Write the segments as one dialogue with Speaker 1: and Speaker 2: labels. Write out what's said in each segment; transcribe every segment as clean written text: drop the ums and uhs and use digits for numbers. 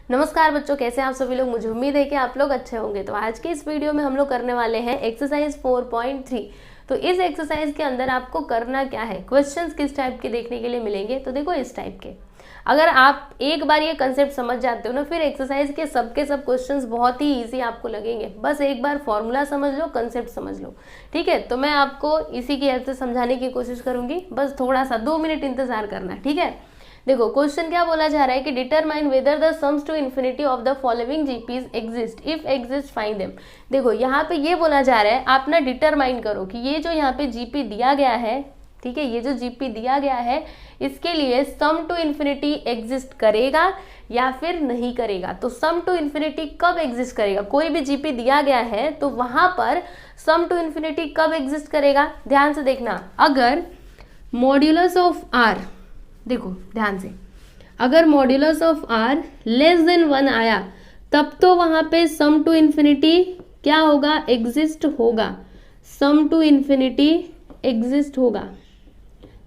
Speaker 1: नमस्कार बच्चों, कैसे हैं आप सभी लोग। मुझे उम्मीद है कि आप लोग अच्छे होंगे। तो आज के इस वीडियो में हम लोग करने वाले हैं एक्सरसाइज 4.3। तो इस एक्सरसाइज के अंदर आपको करना क्या है, क्वेश्चंस किस टाइप के देखने के लिए मिलेंगे। तो देखो इस टाइप के, अगर आप एक बार ये कंसेप्ट समझ जाते हो ना, फिर एक्सरसाइज के सब क्वेश्चंस बहुत ही ईजी आपको लगेंगे। बस एक बार फॉर्मूला समझ लो, कंसेप्ट समझ लो, ठीक है। तो मैं आपको इसी की हेल्प से समझाने की कोशिश करूंगी। बस थोड़ा सा 2 मिनट इंतजार करना, ठीक है। देखो क्वेश्चन क्या बोला जा रहा है कि determine whether the sums to infinity of the following GPs exist, if exist find them. देखो यहाँ पे ये बोला जा रहा है, आप ना डिटरमाइन करो कि ये जो यहाँ पे जीपी दिया गया है, ठीक है, ये जो जीपी दिया गया है इसके लिए सम टू इन्फिनिटी एग्जिस्ट करेगा या फिर नहीं करेगा। तो सम टू इन्फिनिटी कब एग्जिस्ट करेगा, कोई भी जीपी दिया गया है तो वहां पर सम टू इन्फिनिटी कब एग्जिस्ट करेगा। ध्यान से देखना, अगर मॉड्यूलस ऑफ आर, देखो ध्यान से, अगर modulus of R less than 1 आया तब तो वहां पे सम टू इन्फिनिटी क्या होगा, एग्जिस्ट होगा, सम टू इन्फिनिटी एग्जिस्ट होगा।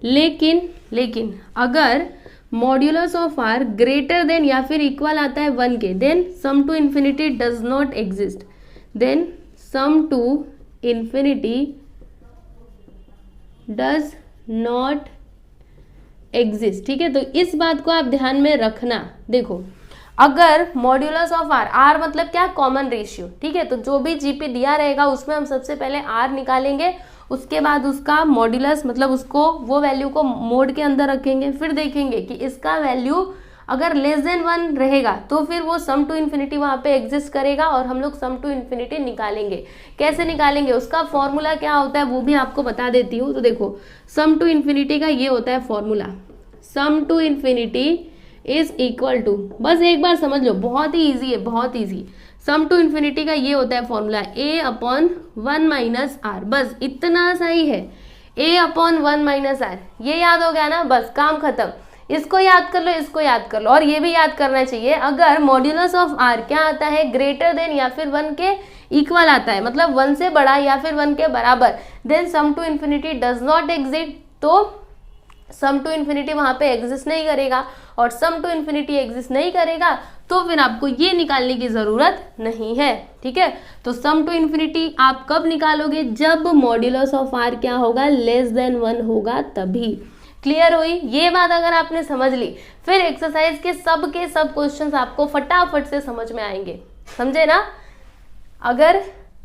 Speaker 1: लेकिन अगर modulus of R greater than या फिर इक्वल आता है 1 के, then sum to infinity does not exist, then sum to infinity does not exist, ठीक है। तो इस बात को आप ध्यान में रखना। देखो अगर मॉड्यूलस ऑफ आर, आर मतलब क्या, कॉमन रेशियो, ठीक है। तो जो भी जीपी दिया रहेगा उसमें हम सबसे पहले आर निकालेंगे, उसके बाद उसका मॉड्यूलस मतलब उसको, वो वैल्यू को मोड के अंदर रखेंगे, फिर देखेंगे कि इसका वैल्यू अगर लेस देन 1 रहेगा तो फिर वो सम टू इन्फिनिटी वहां पे एग्जिस्ट करेगा और हम लोग सम टू इन्फिनिटी निकालेंगे। कैसे निकालेंगे, उसका फॉर्मूला क्या होता है वो भी आपको बता देती हूँ। तो देखो सम टू इन्फिनिटी का ये होता है formula, sum to infinity is equal to, बस एक बार समझ लो, बहुत ही ईजी है, बहुत ईजी। सम टू इन्फिनिटी का ये होता है formula a upon 1 minus R, बस इतना सा ही है, a अपॉन 1 माइनस आर। ये याद हो गया ना, बस काम खत्म। इसको याद कर लो, इसको याद कर लो, और ये भी याद करना चाहिए, अगर मॉड्यूलस ऑफ आर क्या आता है, ग्रेटर देन या फिर 1 के इक्वल आता है, मतलब 1 से बड़ा या फिर 1 के बराबर, then sum to infinity does not exist. तो सम टू इन्फिनिटी वहां पे एग्जिस्ट नहीं करेगा, और सम टू इन्फिनिटी एग्जिस्ट नहीं करेगा तो फिर आपको ये निकालने की जरूरत नहीं है, ठीक है। तो सम टू इन्फिनिटी आप कब निकालोगे, जब मॉड्यूलस ऑफ आर क्या होगा, लेस देन 1 होगा तभी। क्लियर हुई ये बात। अगर आपने समझ ली फिर एक्सरसाइज के सब क्वेश्चंस आपको फटाफट से समझ में आएंगे, समझे ना। अगर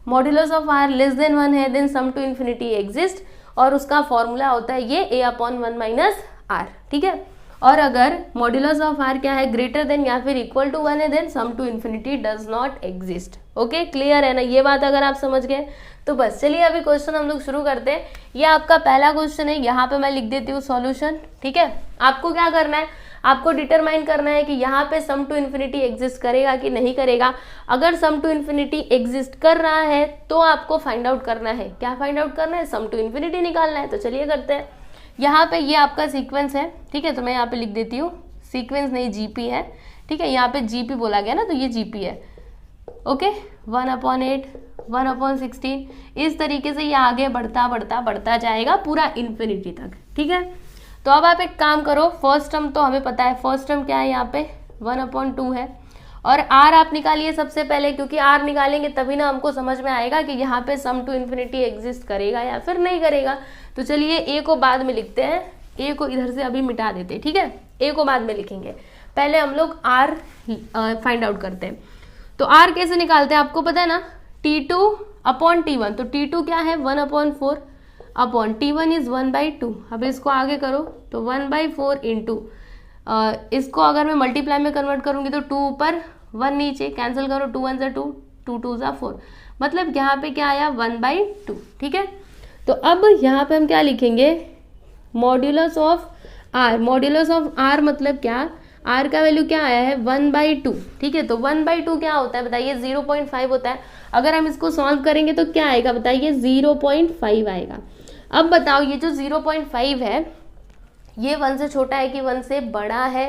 Speaker 1: modulus of R less than 1 है then sum to infinity exist, और उसका फॉर्मूला होता है ये a अपॉन 1 माइनस आर, ठीक है। और अगर मॉड्यूलस ऑफ आर क्या है, ग्रेटर देन या फिर इक्वल टू 1 है, then sum to infinity does not exist. Okay, clear है ना ये बात। अगर आप समझ गए तो बस चलिए अभी क्वेश्चन हम लोग शुरू करते हैं। ये आपका पहला क्वेश्चन है, यहाँ पे मैं लिख देती हूँ सॉल्यूशन, ठीक है। आपको क्या करना है, आपको डिटरमाइन करना है कि यहाँ पे सम टू इन्फिनिटी एग्जिस्ट करेगा कि नहीं करेगा। अगर सम टू इन्फिनिटी एग्जिस्ट कर रहा है तो आपको फाइंड आउट करना है, क्या फाइंड आउट करना है, सम टू इन्फिनिटी निकालना है। तो चलिए करते हैं। यहाँ पे ये आपका सीक्वेंस है, ठीक है। तो मैं यहाँ पे लिख देती हूँ, सीक्वेंस नहीं जीपी है, ठीक है। यहाँ पे जीपी बोला गया ना, तो ये जीपी है, ओके। 1/8, 1/16, इस तरीके से ये आगे बढ़ता जाएगा पूरा इन्फिनिटी तक, ठीक है। तो अब आप एक काम करो, फर्स्ट टर्म तो हमें पता है, फर्स्ट टर्म क्या है, यहाँ पे 1/2 है, और आर आप निकालिए सबसे पहले, क्योंकि आर निकालेंगे तभी ना हमको समझ में आएगा कि यहाँ पे सम टू इन्फिनिटी एग्जिस्ट करेगा या फिर नहीं करेगा। तो चलिए ए को बाद में लिखते हैं, ए को इधर से अभी मिटा देते हैं, ठीक है। ए को बाद में लिखेंगे, पहले हम लोग आर फाइंड आउट करते हैं। तो आर कैसे निकालते हैं आपको पता है ना, T2 अपॉन T1। तो T2 क्या है, 1/4 अपॉन T1 इज 1/2। अब इसको आगे करो तो 1/4 इंटू, इसको अगर मैं मल्टीप्लाई में कन्वर्ट करूंगी तो 2 ऊपर 1 नीचे, कैंसिल करो, 2 1 2, 2 2 4, मतलब यहाँ पे क्या आया, 1/2, ठीक है। तो अब यहाँ पे हम क्या लिखेंगे, modulus of R. Modulus of R मतलब क्या, आर का वैल्यू क्या आया है, 1/2, ठीक है। तो 1/2 क्या होता है बताइए, 0.5 होता है। अगर हम इसको सॉल्व करेंगे तो क्या आएगा बताइए, 0.5 आएगा। अब बताओ ये जो 0.5 है ये 1 से छोटा है कि 1 से बड़ा है,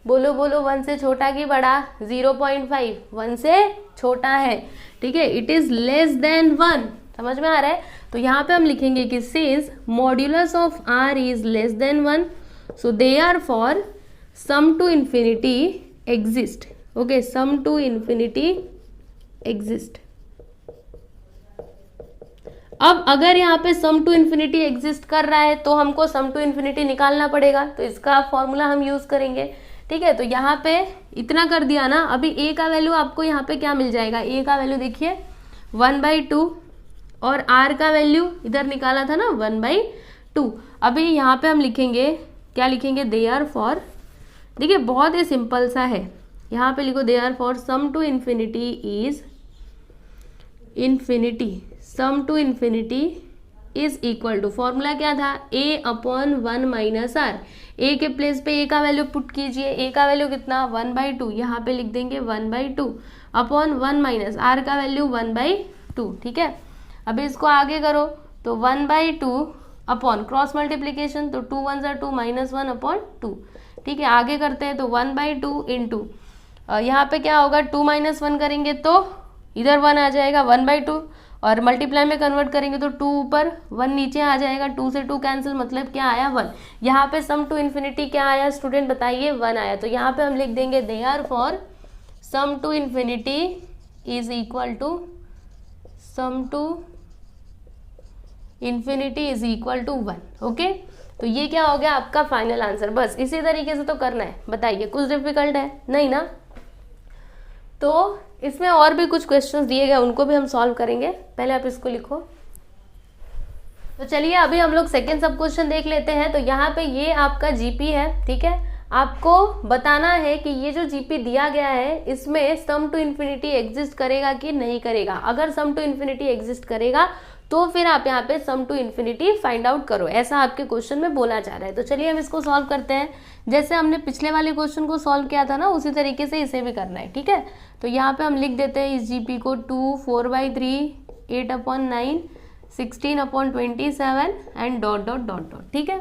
Speaker 1: बोलो बोलो, 1 से छोटा कि बड़ा, 0.5 1 से छोटा है, ठीक है। इट इज लेस देन 1, समझ में आ रहा है। तो यहाँ पे हम लिखेंगे कि since modulus of are is less than 1 so therefore sum to infinity exist, okay, sum to infinity exist. अब अगर यहाँ पे सम टू इन्फिनिटी एग्जिस्ट कर रहा है तो हमको सम टू इन्फिनिटी निकालना पड़ेगा, तो इसका फॉर्मूला हम यूज करेंगे। ठीक है, तो यहाँ पे इतना कर दिया ना। अभी ए का वैल्यू आपको यहाँ पे क्या मिल जाएगा, ए का वैल्यू देखिए 1/2 और आर का वैल्यू इधर निकाला था ना 1/2। अभी यहाँ पे हम लिखेंगे, क्या लिखेंगे, दे आर फॉर, देखिए बहुत ही सिंपल सा है, यहाँ पे लिखो therefore sum to infinity is infinity, sum to infinity is equal to, formula क्या था, a/1 माइनस आर। ए के प्लेस पे ए का वैल्यू पुट कीजिए, ए का वैल्यू कितना 1/2, यहाँ पे लिख देंगे 1/2 अपॉन 1 माइनस आर का वैल्यू 1/2। ठीक है, अभी इसको आगे करो तो 1/2 अपॉन क्रॉस मल्टीप्लीकेशन, तो 2 1 2 -1 अपॉन 2। ठीक है, आगे करते हैं तो 1/2 इंटू यहाँ पे क्या होगा, 2 - 1 करेंगे तो इधर 1 आ जाएगा 1/2, और मल्टीप्लाई में कन्वर्ट करेंगे तो 2 ऊपर 1 नीचे आ जाएगा, 2 से 2 कैंसिल, मतलब क्या आया 1। यहाँ पे सम टू इन्फिनिटी क्या आया स्टूडेंट बताइए, 1 आया। तो यहाँ पे हम लिख देंगे therefore sum to infinity is equal to sum to infinity is equal to 1। Okay, तो ये क्या हो गया आपका फाइनल आंसर। बस इसी तरीके से तो करना है, बताइए कुछ डिफिकल्ट है नहीं ना। तो इसमें और भी कुछ क्वेश्चंस दिए गए, उनको भी हम सॉल्व करेंगे। पहले आप इसको लिखो। तो चलिए अभी हम लोग सेकेंड सब क्वेश्चन देख लेते हैं। तो यहाँ पे ये आपका जीपी है। ठीक है, आपको बताना है कि ये जो जीपी दिया गया है इसमें सम टू इन्फिनिटी एग्जिस्ट करेगा कि नहीं करेगा। अगर सम टू इन्फिनिटी एग्जिस्ट करेगा तो फिर आप यहाँ पे sum to infinity find out करो, ऐसा आपके क्वेश्चन में बोला जा रहा है। तो चलिए हम इसको सॉल्व करते हैं। जैसे हमने पिछले वाले क्वेश्चन को सॉल्व किया था ना, उसी तरीके से इसे भी करना है। ठीक है, तो यहाँ पे हम लिख देते हैं इस जीपी को 2 4/3 8/9 16/27 and dot dot dot dot. ठीक है,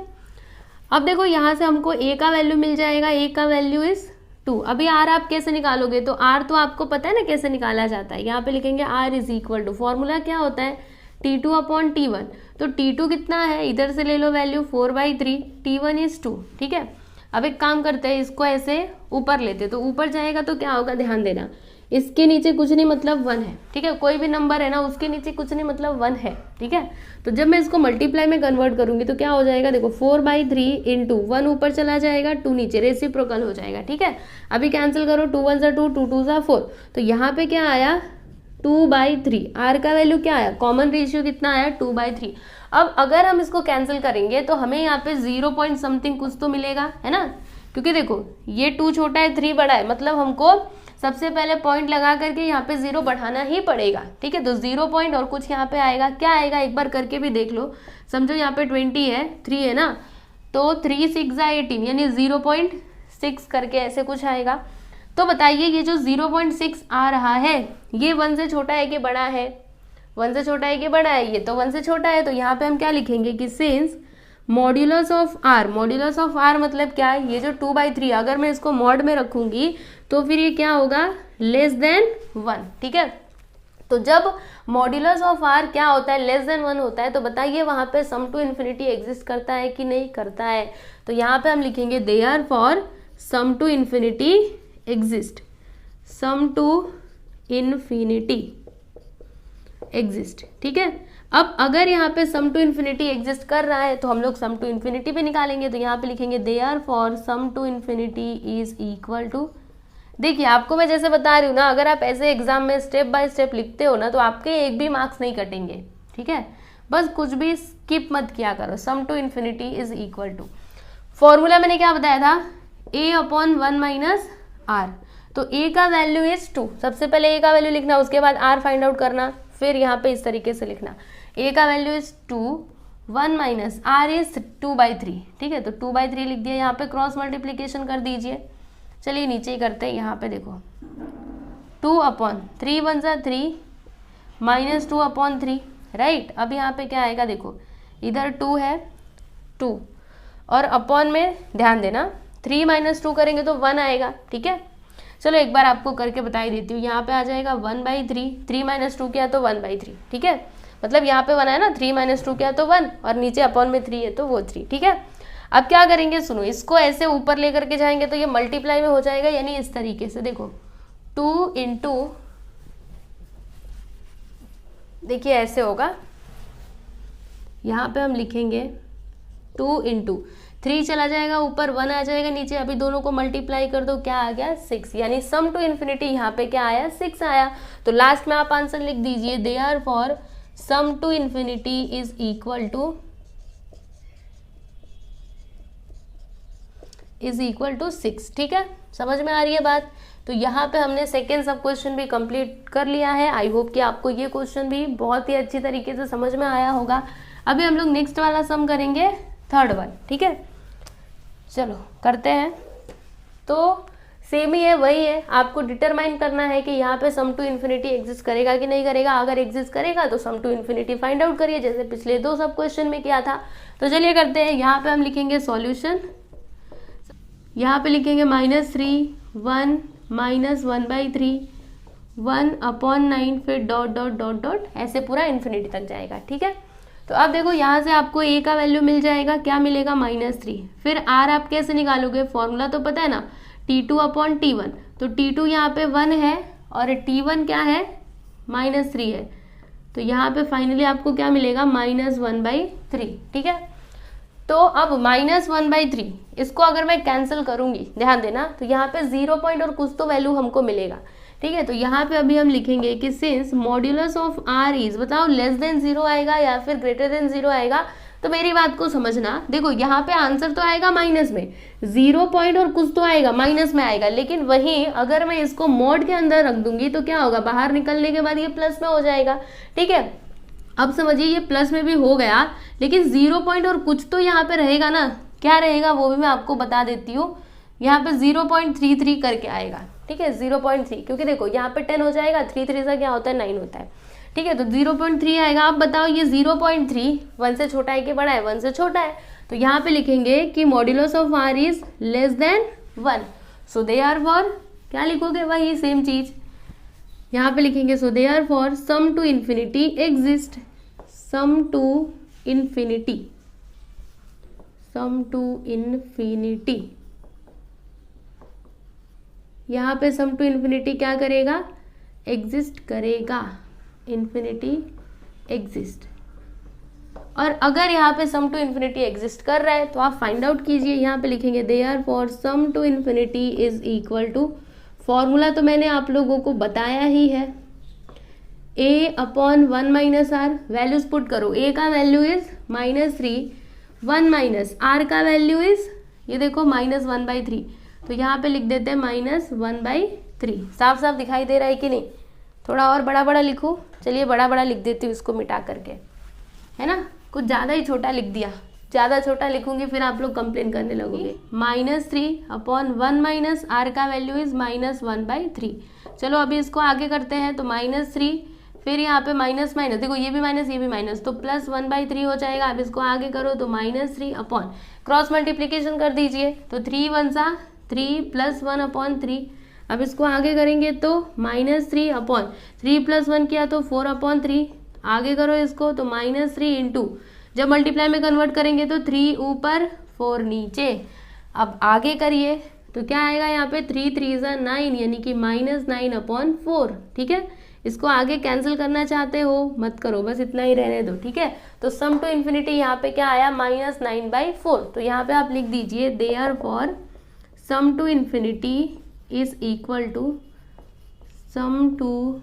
Speaker 1: अब देखो यहाँ से हमको ए का वैल्यू मिल जाएगा, ए का वैल्यू इज 2। अभी आर आप कैसे निकालोगे, तो आर तो आपको पता है ना कैसे निकाला जाता है। यहाँ पे लिखेंगे R is equal to, formula क्या होता है T2/T1। तो T2 कितना है, इधर से ले लो वैल्यू 4/3, T1 इज 2। ठीक है, अब एक काम करते हैं, इसको ऐसे ऊपर लेते, तो ऊपर जाएगा तो क्या होगा, ध्यान देना, इसके नीचे कुछ नहीं मतलब 1 है। ठीक है, कोई भी नंबर है ना उसके नीचे कुछ नहीं मतलब 1 है। ठीक है, तो जब मैं इसको मल्टीप्लाई में कन्वर्ट करूंगी तो क्या हो जाएगा, देखो 4/3 इंटू 1 ऊपर चला जाएगा, 2 नीचे, रेसिप्रोकल हो जाएगा। ठीक है, अभी कैंसिल करो, 2 1 2 2 2 4, तो यहाँ पे क्या आया 2/3। आर का वैल्यू क्या आया, कॉमन रेशियो कितना आया 2/3। अब अगर हम इसको कैंसिल करेंगे तो हमें यहाँ पे 0 पॉइंट समथिंग कुछ तो मिलेगा, है ना, क्योंकि देखो ये 2 छोटा है 3 बड़ा है, मतलब हमको सबसे पहले पॉइंट लगा करके यहाँ पे 0 बढ़ाना ही पड़ेगा। ठीक है, तो 0 पॉइंट और कुछ यहाँ पे आएगा, क्या आएगा एक बार करके भी देख लो। समझो यहाँ पे 20 है, 3 है ना, तो 3 6 18 यानी 0.6 करके ऐसे कुछ आएगा। तो बताइए ये जो 0.6 आ रहा है ये 1 से छोटा है कि बड़ा है, 1 से छोटा है कि बड़ा है, ये तो 1 से छोटा है। तो यहाँ पे हम क्या लिखेंगे कि since modulus of R, modulus of R मतलब क्या है, ये जो 2/3 अगर मैं इसको मॉड में रखूंगी तो फिर ये क्या होगा, लेस देन 1। ठीक है, तो जब मॉड्यूलस ऑफ आर क्या होता है, लेस देन 1 होता है, तो बताइए वहां पे सम टू इन्फिनिटी एग्जिस्ट करता है कि नहीं करता है। तो यहाँ पे हम लिखेंगे therefore sum to infinity exist, sum to infinity exist. ठीक है, अब अगर यहाँ पे सम टू इन्फिनिटी एग्जिस्ट कर रहा है तो हम लोग सम टू इन्फिनिटी भी निकालेंगे। तो यहाँ पे लिखेंगे therefore sum to infinity is equal to, देखिए आपको मैं जैसे बता रही हूँ ना, अगर आप ऐसे एग्जाम में स्टेप बाय स्टेप लिखते हो ना तो आपके एक भी मार्क्स नहीं कटेंगे। ठीक है, बस कुछ भी स्किप मत किया करो। Sum to infinity is equal to, formula मैंने क्या बताया था, a/1 माइनस आर। तो a का वैल्यू इज 2, सबसे पहले a का वैल्यू लिखना, उसके बाद r फाइंड आउट करना, फिर यहाँ पे इस तरीके से लिखना, a का value is 2, 1 minus r is 2/3। ठीक है, तो 2/3 लिख दिया, यहाँ पे क्रॉस मल्टीप्लीकेशन कर दीजिए। चलिए नीचे ही करते हैं, यहाँ पे देखो 2/3 1 सा 3 माइनस 2/3, राइट। अब यहाँ पे क्या आएगा, देखो इधर 2 है 2 और अपॉन में ध्यान देना, 3 - 2 करेंगे तो 1 आएगा। ठीक है, चलो एक बार आपको करके बता ही देती हूँ। यहाँ पे आ जाएगा 1/3, 3 - 2 किया तो 1/3। ठीक है, मतलब यहाँ पे 1 है ना, 3 - 2 किया तो 1 और नीचे अपॉन में 3 है तो वो 3। ठीक है, अब क्या करेंगे सुनो, इसको ऐसे ऊपर लेकर के जाएंगे तो ये मल्टीप्लाई में हो जाएगा, यानी इस तरीके से देखो 2 इंटू, देखिए ऐसे होगा, यहाँ पे हम लिखेंगे 2 इंटू 3 चला जाएगा ऊपर, 1 आ जाएगा नीचे, अभी दोनों को मल्टीप्लाई कर दो, क्या आ गया 6, यानी सम टू इन्फिनिटी यहाँ पे क्या आया 6 आया। तो लास्ट में आप आंसर लिख दीजिए, therefore sum to infinity is equal to 6। ठीक है, समझ में आ रही है बात। तो यहाँ पे हमने सेकेंड सब क्वेश्चन भी कंप्लीट कर लिया है। आई होप कि आपको ये क्वेश्चन भी बहुत ही अच्छी तरीके से समझ में आया होगा। अभी हम लोग नेक्स्ट वाला सम करेंगे, थर्ड वन। ठीक है, चलो करते हैं। तो सेम ही है, वही है, आपको डिटरमाइन करना है कि यहाँ पे सम टू इन्फिनिटी एग्जिस्ट करेगा कि नहीं करेगा। अगर एग्जिस्ट करेगा तो sum to infinity find out करिए, जैसे पिछले 2 सब क्वेश्चन में किया था। तो चलिए करते हैं। यहाँ पे हम लिखेंगे सॉल्यूशन, यहाँ पे लिखेंगे -3 1 -1/3 1/9, फिर डॉट डॉट डॉट डॉट, ऐसे पूरा इन्फिनिटी तक जाएगा। ठीक है, तो अब देखो यहाँ से आपको a का वैल्यू मिल जाएगा, क्या मिलेगा -3। फिर r आप कैसे निकालोगे, फॉर्मूला तो पता है ना, T2/T1। तो T2 यहाँ पे 1 है और T1 क्या है -3 है, तो यहाँ पे फाइनली आपको क्या मिलेगा -1/3। ठीक है, तो अब -1/3 इसको अगर मैं कैंसिल करूंगी, ध्यान देना, तो यहाँ पे 0 पॉइंट और कुछ तो वैल्यू हमको मिलेगा। ठीक है, तो यहाँ पे अभी हम लिखेंगे कि since modulus of r is, बताओ लेस देन 0 आएगा या फिर ग्रेटर देन 0 आएगा। तो मेरी बात को समझना, देखो यहाँ पे आंसर तो आएगा माइनस में, 0 पॉइंट और कुछ तो आएगा माइनस में आएगा, लेकिन वहीं अगर मैं इसको मोड के अंदर रख दूंगी तो क्या होगा, बाहर निकलने के बाद ये प्लस में हो जाएगा। ठीक है, अब समझिए ये प्लस में भी हो गया, लेकिन 0 पॉइंट और कुछ तो यहाँ पे रहेगा ना, क्या रहेगा वो भी मैं आपको बता देती हूँ। यहाँ पे 0.33 करके आएगा। ठीक है, 0.3, क्योंकि देखो यहाँ पे 10 हो जाएगा, 3 3 से क्या होता है 9 होता है। ठीक है, तो 0.3 आएगा। आप बताओ ये 0.3 1 से छोटा है कि बड़ा है, 1 से छोटा है। तो यहाँ पे लिखेंगे कि modulus of r is less than 1, so therefore क्या लिखोगे, वही सेम चीज यहाँ पे लिखेंगे, so therefore sum to infinity exist, sum to infinity, sum to infinity, यहाँ पे सम टू इन्फिनिटी क्या करेगा, एग्जिस्ट करेगा, इन्फिनिटी एग्जिस्ट। और अगर यहाँ पे सम टू इन्फिनिटी एग्जिस्ट कर रहा है तो आप फाइंड आउट कीजिए। यहाँ पे लिखेंगे therefore sum to infinity is equal to, formula तो मैंने आप लोगों को बताया ही है, a/1 - r, वैल्यूज पुट करो। a का वैल्यू इज -3, 1 माइनस r का वैल्यू इज, ये देखो -1/3, तो यहाँ पे लिख देते हैं -1/3। साफ साफ दिखाई दे रहा है कि नहीं, थोड़ा और बड़ा बड़ा लिखो, चलिए बड़ा बड़ा लिख देती हूँ इसको मिटा करके, है ना, कुछ ज़्यादा ही छोटा लिख दिया, ज़्यादा छोटा लिखूंगी फिर आप लोग कंप्लेन करने लगोगे। -3/1 माइनस r का वैल्यू इज -1/3। चलो अभी इसको आगे करते हैं, तो -3, फिर यहाँ पे माइनस माइनस, देखो ये भी माइनस ये भी माइनस, तो +1/3 हो जाएगा। अब इसको आगे करो तो -3 अपॉन, क्रॉस मल्टीप्लीकेशन कर दीजिए, तो 3 1 सा 3 + 1/3। अब इसको आगे करेंगे तो -3 अपॉन 3 + 1 किया तो 4/3। आगे करो इसको तो -3 इंटू, जब मल्टीप्लाई में कन्वर्ट करेंगे तो 3 ऊपर 4 नीचे। अब आगे करिए तो क्या आएगा, यहाँ पे 3 3 = 9, यानी कि -9/4। ठीक है, इसको आगे कैंसिल करना चाहते हो मत करो, बस इतना ही रहने दो। ठीक है, तो सम टू इन्फिनिटी यहाँ पे क्या आया, -9/4। तो यहाँ पे आप लिख दीजिए therefore sum to infinity is equal to, sum to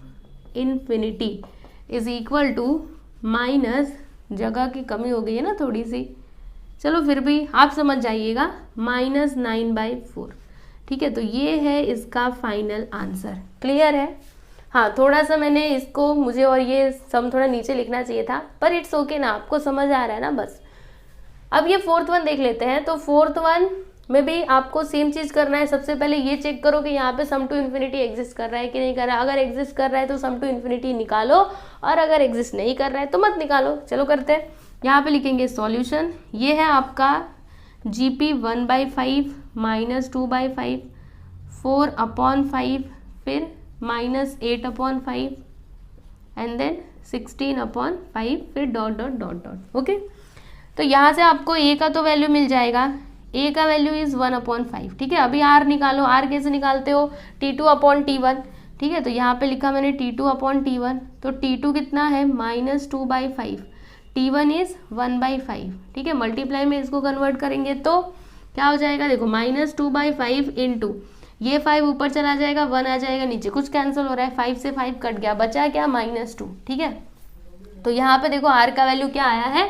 Speaker 1: infinity is equal to minus, जगह की कमी हो गई है ना थोड़ी सी, चलो फिर भी आप समझ जाइएगा, -9/4। ठीक है, तो ये है इसका फाइनल आंसर। क्लियर है? हाँ, थोड़ा सा मैंने इसको, मुझे और ये सम थोड़ा नीचे लिखना चाहिए था, पर इट्स ओके ना, आपको समझ आ रहा है ना बस। अब ये फोर्थ वन देख लेते हैं। तो फोर्थ वन में भी आपको सेम चीज करना है। सबसे पहले ये चेक करो कि यहाँ पे सम टू इन्फिनिटी एग्जिस्ट कर रहा है कि नहीं कर रहा है। अगर एग्जिस्ट कर रहा है तो सम टू इन्फिनिटी निकालो, और अगर एग्जिस्ट नहीं कर रहा है तो मत निकालो। चलो करते हैं। यहाँ पे लिखेंगे सॉल्यूशन, ये है आपका GP 1/5 -2/5 4/5, फिर -8/5 एंड देन 16/5, फिर dot dot dot dot. Okay, तो यहाँ से आपको a का तो वैल्यू मिल जाएगा, a का वैल्यू इज 1/5। ठीक है, अभी r निकालो। r कैसे निकालते हो, T2/T1। ठीक है। तो यहाँ पे लिखा मैंने T2/T1, तो T2 कितना है -2/5, T1 इज 1/5, ठीक है। मल्टीप्लाई में इसको कन्वर्ट करेंगे तो क्या हो जाएगा, देखो -2/5 इंटू ये 5 ऊपर चला जाएगा, 1 आ जाएगा नीचे, कुछ कैंसिल हो रहा है, 5 से 5 कट गया, बचा क्या -2, ठीक है। तो यहाँ पे देखो r का वैल्यू क्या आया है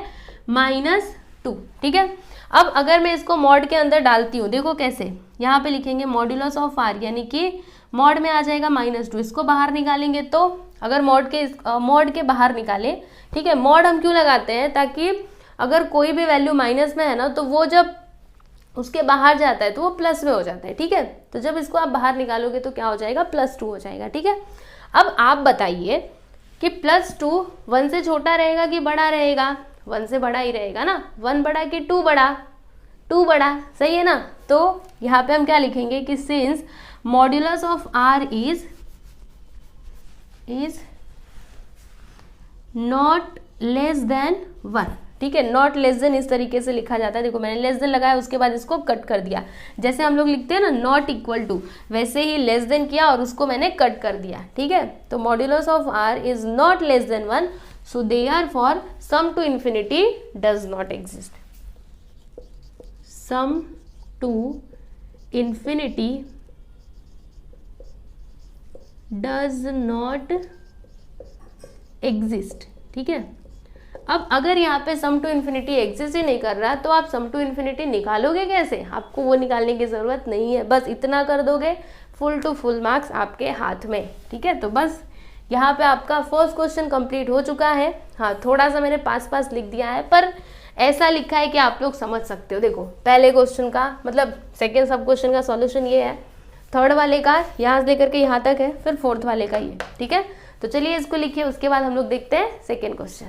Speaker 1: -2, ठीक है। अब अगर मैं इसको मॉड के अंदर डालती हूँ, देखो कैसे, यहाँ पे लिखेंगे मॉड्यूलस ऑफ r, यानी कि मॉड में आ जाएगा -2, इसको बाहर निकालेंगे तो अगर मॉड के बाहर निकाले, ठीक है। मॉड हम क्यों लगाते हैं, ताकि अगर कोई भी वैल्यू माइनस में है ना, तो वो जब उसके बाहर जाता है तो वो प्लस में हो जाता है, ठीक है। तो जब इसको आप बाहर निकालोगे तो क्या हो जाएगा, +2 हो जाएगा, ठीक है। अब आप बताइए कि +2 1 से छोटा रहेगा कि बड़ा रहेगा, 1 से बड़ा ही रहेगा ना, 1 बड़ा कि 2 बड़ा, 2 बड़ा, सही है ना। तो यहाँ पे हम क्या लिखेंगे कि since modulus of r is not less than 1, ठीक है। नॉट लेस देन इस तरीके से लिखा जाता है, देखो मैंने लेस देन लगाया, उसके बाद इसको कट कर दिया, जैसे हम लोग लिखते हैं ना नॉट इक्वल टू, वैसे ही लेस देन किया और उसको मैंने कट कर दिया, ठीक है। तो modulus of r is not less than 1, so therefore sum to infinity does not exist, sum to infinity does not exist, ठीक है। अब अगर यहाँ पे सम टू इन्फिनिटी एग्जिस्ट ही नहीं कर रहा, तो आप सम टू इन्फिनिटी निकालोगे कैसे, आपको वो निकालने की ज़रूरत नहीं है, बस इतना कर दोगे, फुल टू फुल मार्क्स आपके हाथ में, ठीक है। तो बस यहाँ पे आपका फर्स्ट क्वेश्चन कंप्लीट हो चुका है। हाँ, थोड़ा सा मैंने पास लिख दिया है, पर ऐसा लिखा है कि आप लोग समझ सकते हो। देखो पहले क्वेश्चन का मतलब सेकेंड सब क्वेश्चन का सॉल्यूशन ये है, थर्ड वाले का यहाँ से लेकर के यहाँ तक है, फिर फोर्थ वाले का ये, ठीक है। तो चलिए इसको लिखिए, उसके बाद हम लोग देखते हैं सेकेंड क्वेश्चन।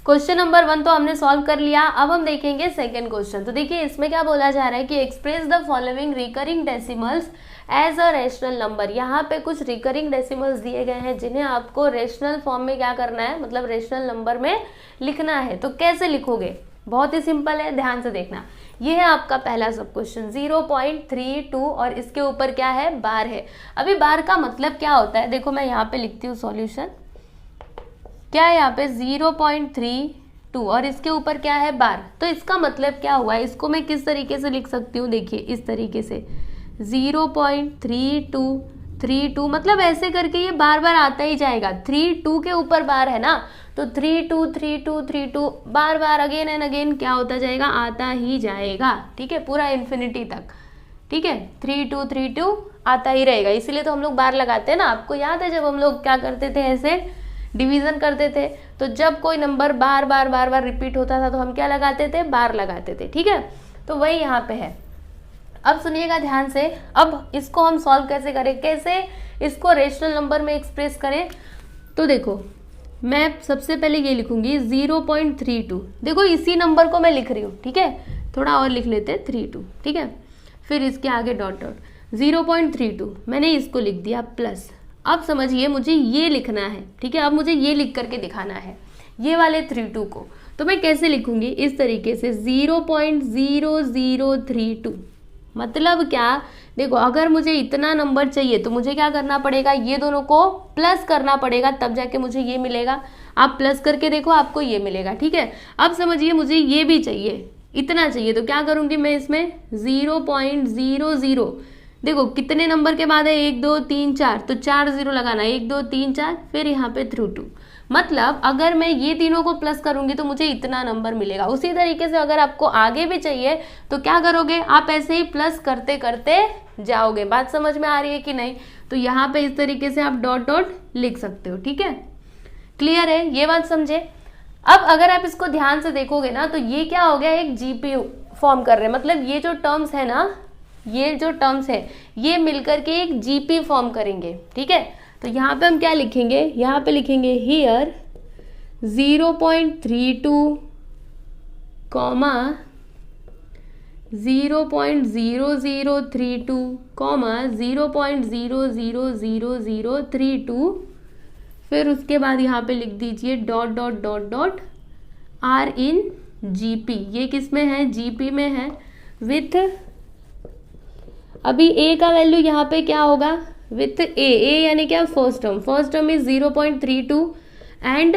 Speaker 1: क्वेश्चन नंबर 1 तो हमने सॉल्व कर लिया, अब हम देखेंगे सेकेंड क्वेश्चन। तो देखिए इसमें क्या बोला जा रहा है कि express the following recurring decimals as a rational number. यहाँ पे कुछ रिकरिंग डेसिमल्स दिए गए हैं जिन्हें आपको रेशनल फॉर्म में क्या करना है, मतलब रेशनल नंबर में लिखना है। तो कैसे लिखोगे, बहुत ही सिंपल है, ध्यान से देखना। ये है आपका पहला सब क्वेश्चन 0.32 और इसके ऊपर क्या है, बार है। अभी बार का मतलब क्या होता है, देखो मैं यहाँ पे लिखती हूँ सॉल्यूशन, क्या है यहाँ पे 0.32 और इसके ऊपर क्या है, बार। तो इसका मतलब क्या हुआ है, इसको मैं किस तरीके से लिख सकती हूँ, देखिए इस तरीके से 0.3232, मतलब ऐसे करके ये बार बार आता ही जाएगा, 32 के ऊपर बार है ना, तो 323232 बार बार अगेन एंड अगेन क्या होता जाएगा, आता ही जाएगा, ठीक है, पूरा इन्फिनिटी तक, ठीक है। 3232 आता ही रहेगा, इसीलिए तो हम लोग बार लगाते हैं ना। आपको याद है जब हम लोग क्या करते थे, ऐसे डिवीजन करते थे, तो जब कोई नंबर बार बार रिपीट होता था तो हम क्या लगाते थे, बार लगाते थे, ठीक है। तो वही यहाँ पे है। अब सुनिएगा ध्यान से, अब इसको हम सॉल्व कैसे करें, कैसे इसको रेशनल नंबर में एक्सप्रेस करें। तो देखो मैं सबसे पहले ये लिखूंगी 0.32, देखो इसी नंबर को मैं लिख रही हूँ, ठीक है, थोड़ा और लिख लेते हैं 32, ठीक है। फिर इसके आगे डॉट 0.32 मैंने इसको लिख दिया प्लस। अब समझिए मुझे ये लिखना है, ठीक है, अब मुझे ये लिख करके दिखाना है ये वाले 32 को। तो मैं कैसे लिखूंगी, इस तरीके से 0.0032, मतलब क्या, देखो अगर मुझे इतना नंबर चाहिए तो मुझे क्या करना पड़ेगा, ये दोनों को प्लस करना पड़ेगा, तब जाके मुझे ये मिलेगा। आप प्लस करके देखो, आपको ये मिलेगा, ठीक है। अब समझिए मुझे ये भी चाहिए, इतना चाहिए, तो क्या करूंगी मैं इसमें 0.00, देखो कितने नंबर के बाद है, 1 2 3 4, तो 4 0 लगाना, 1 2 3 4, फिर यहाँ पे 32, मतलब अगर मैं ये तीनों को प्लस करूंगी तो मुझे इतना नंबर मिलेगा। उसी तरीके से अगर आपको आगे भी चाहिए तो क्या करोगे, आप ऐसे ही प्लस करते करते जाओगे। बात समझ में आ रही है कि नहीं। तो यहाँ पे इस तरीके से आप डॉट डॉट लिख सकते हो, ठीक है, क्लियर है, ये बात समझे। अब अगर आप इसको ध्यान से देखोगे ना, तो ये क्या हो गया, एक जीपी फॉर्म कर रहे हैं, मतलब ये जो टर्म्स है ना, ये जो टर्म्स है ये मिलकर के एक जीपी फॉर्म करेंगे, ठीक है। तो यहाँ पे हम क्या लिखेंगे, यहाँ पे लिखेंगे हियर 0.32 कॉमा 0.0032 कॉमा 0.000032, फिर उसके बाद यहाँ पे लिख दीजिए dot dot dot dot are in GP. ये किस में है, जीपी में है, विथ अभी ए का वैल्यू यहाँ पे क्या होगा विथ ए यानी क्या first term is 0.32 and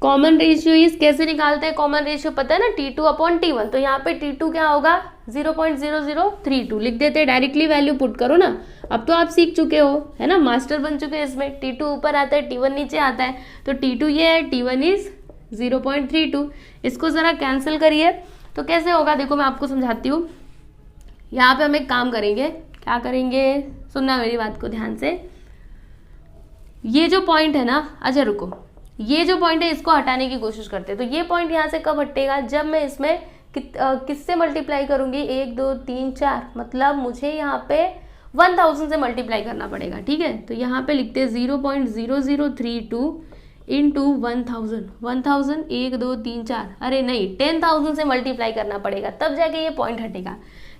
Speaker 1: common ratio is कैसे निकालते हैं कॉमन रेशियो पता है ना T2/T1, तो यहाँ पे T2 क्या होगा 0.0032 लिख देते हैं, डायरेक्टली वैल्यू पुट करो ना। अब तो आप सीख चुके हो है ना, मास्टर बन चुके हैं इसमें। T2 ऊपर आता है T1 नीचे आता है, तो T2 ये है, T1 इज 0.32। इसको जरा कैंसिल करिए तो कैसे होगा, देखो मैं आपको समझाती हूँ। यहाँ पे हम एक काम करेंगे, क्या करेंगे, सुनना मेरी बात को ध्यान से। ये जो पॉइंट है ना, अच्छा रुको, ये जो पॉइंट है इसको हटाने की कोशिश करते हैं। तो ये पॉइंट यहाँ से कब हटेगा, जब मैं इसमें किससे मल्टीप्लाई करूंगी, 1 2 3 4, मतलब मुझे यहाँ पे 1000 से मल्टीप्लाई करना पड़ेगा। ठीक है, तो यहाँ पे लिखते हैं 0.0032 इंटू 1000 1 2 3 4, अरे नहीं 10,000 से मल्टीप्लाई करना पड़ेगा, तब जाके ये पॉइंट हटेगा।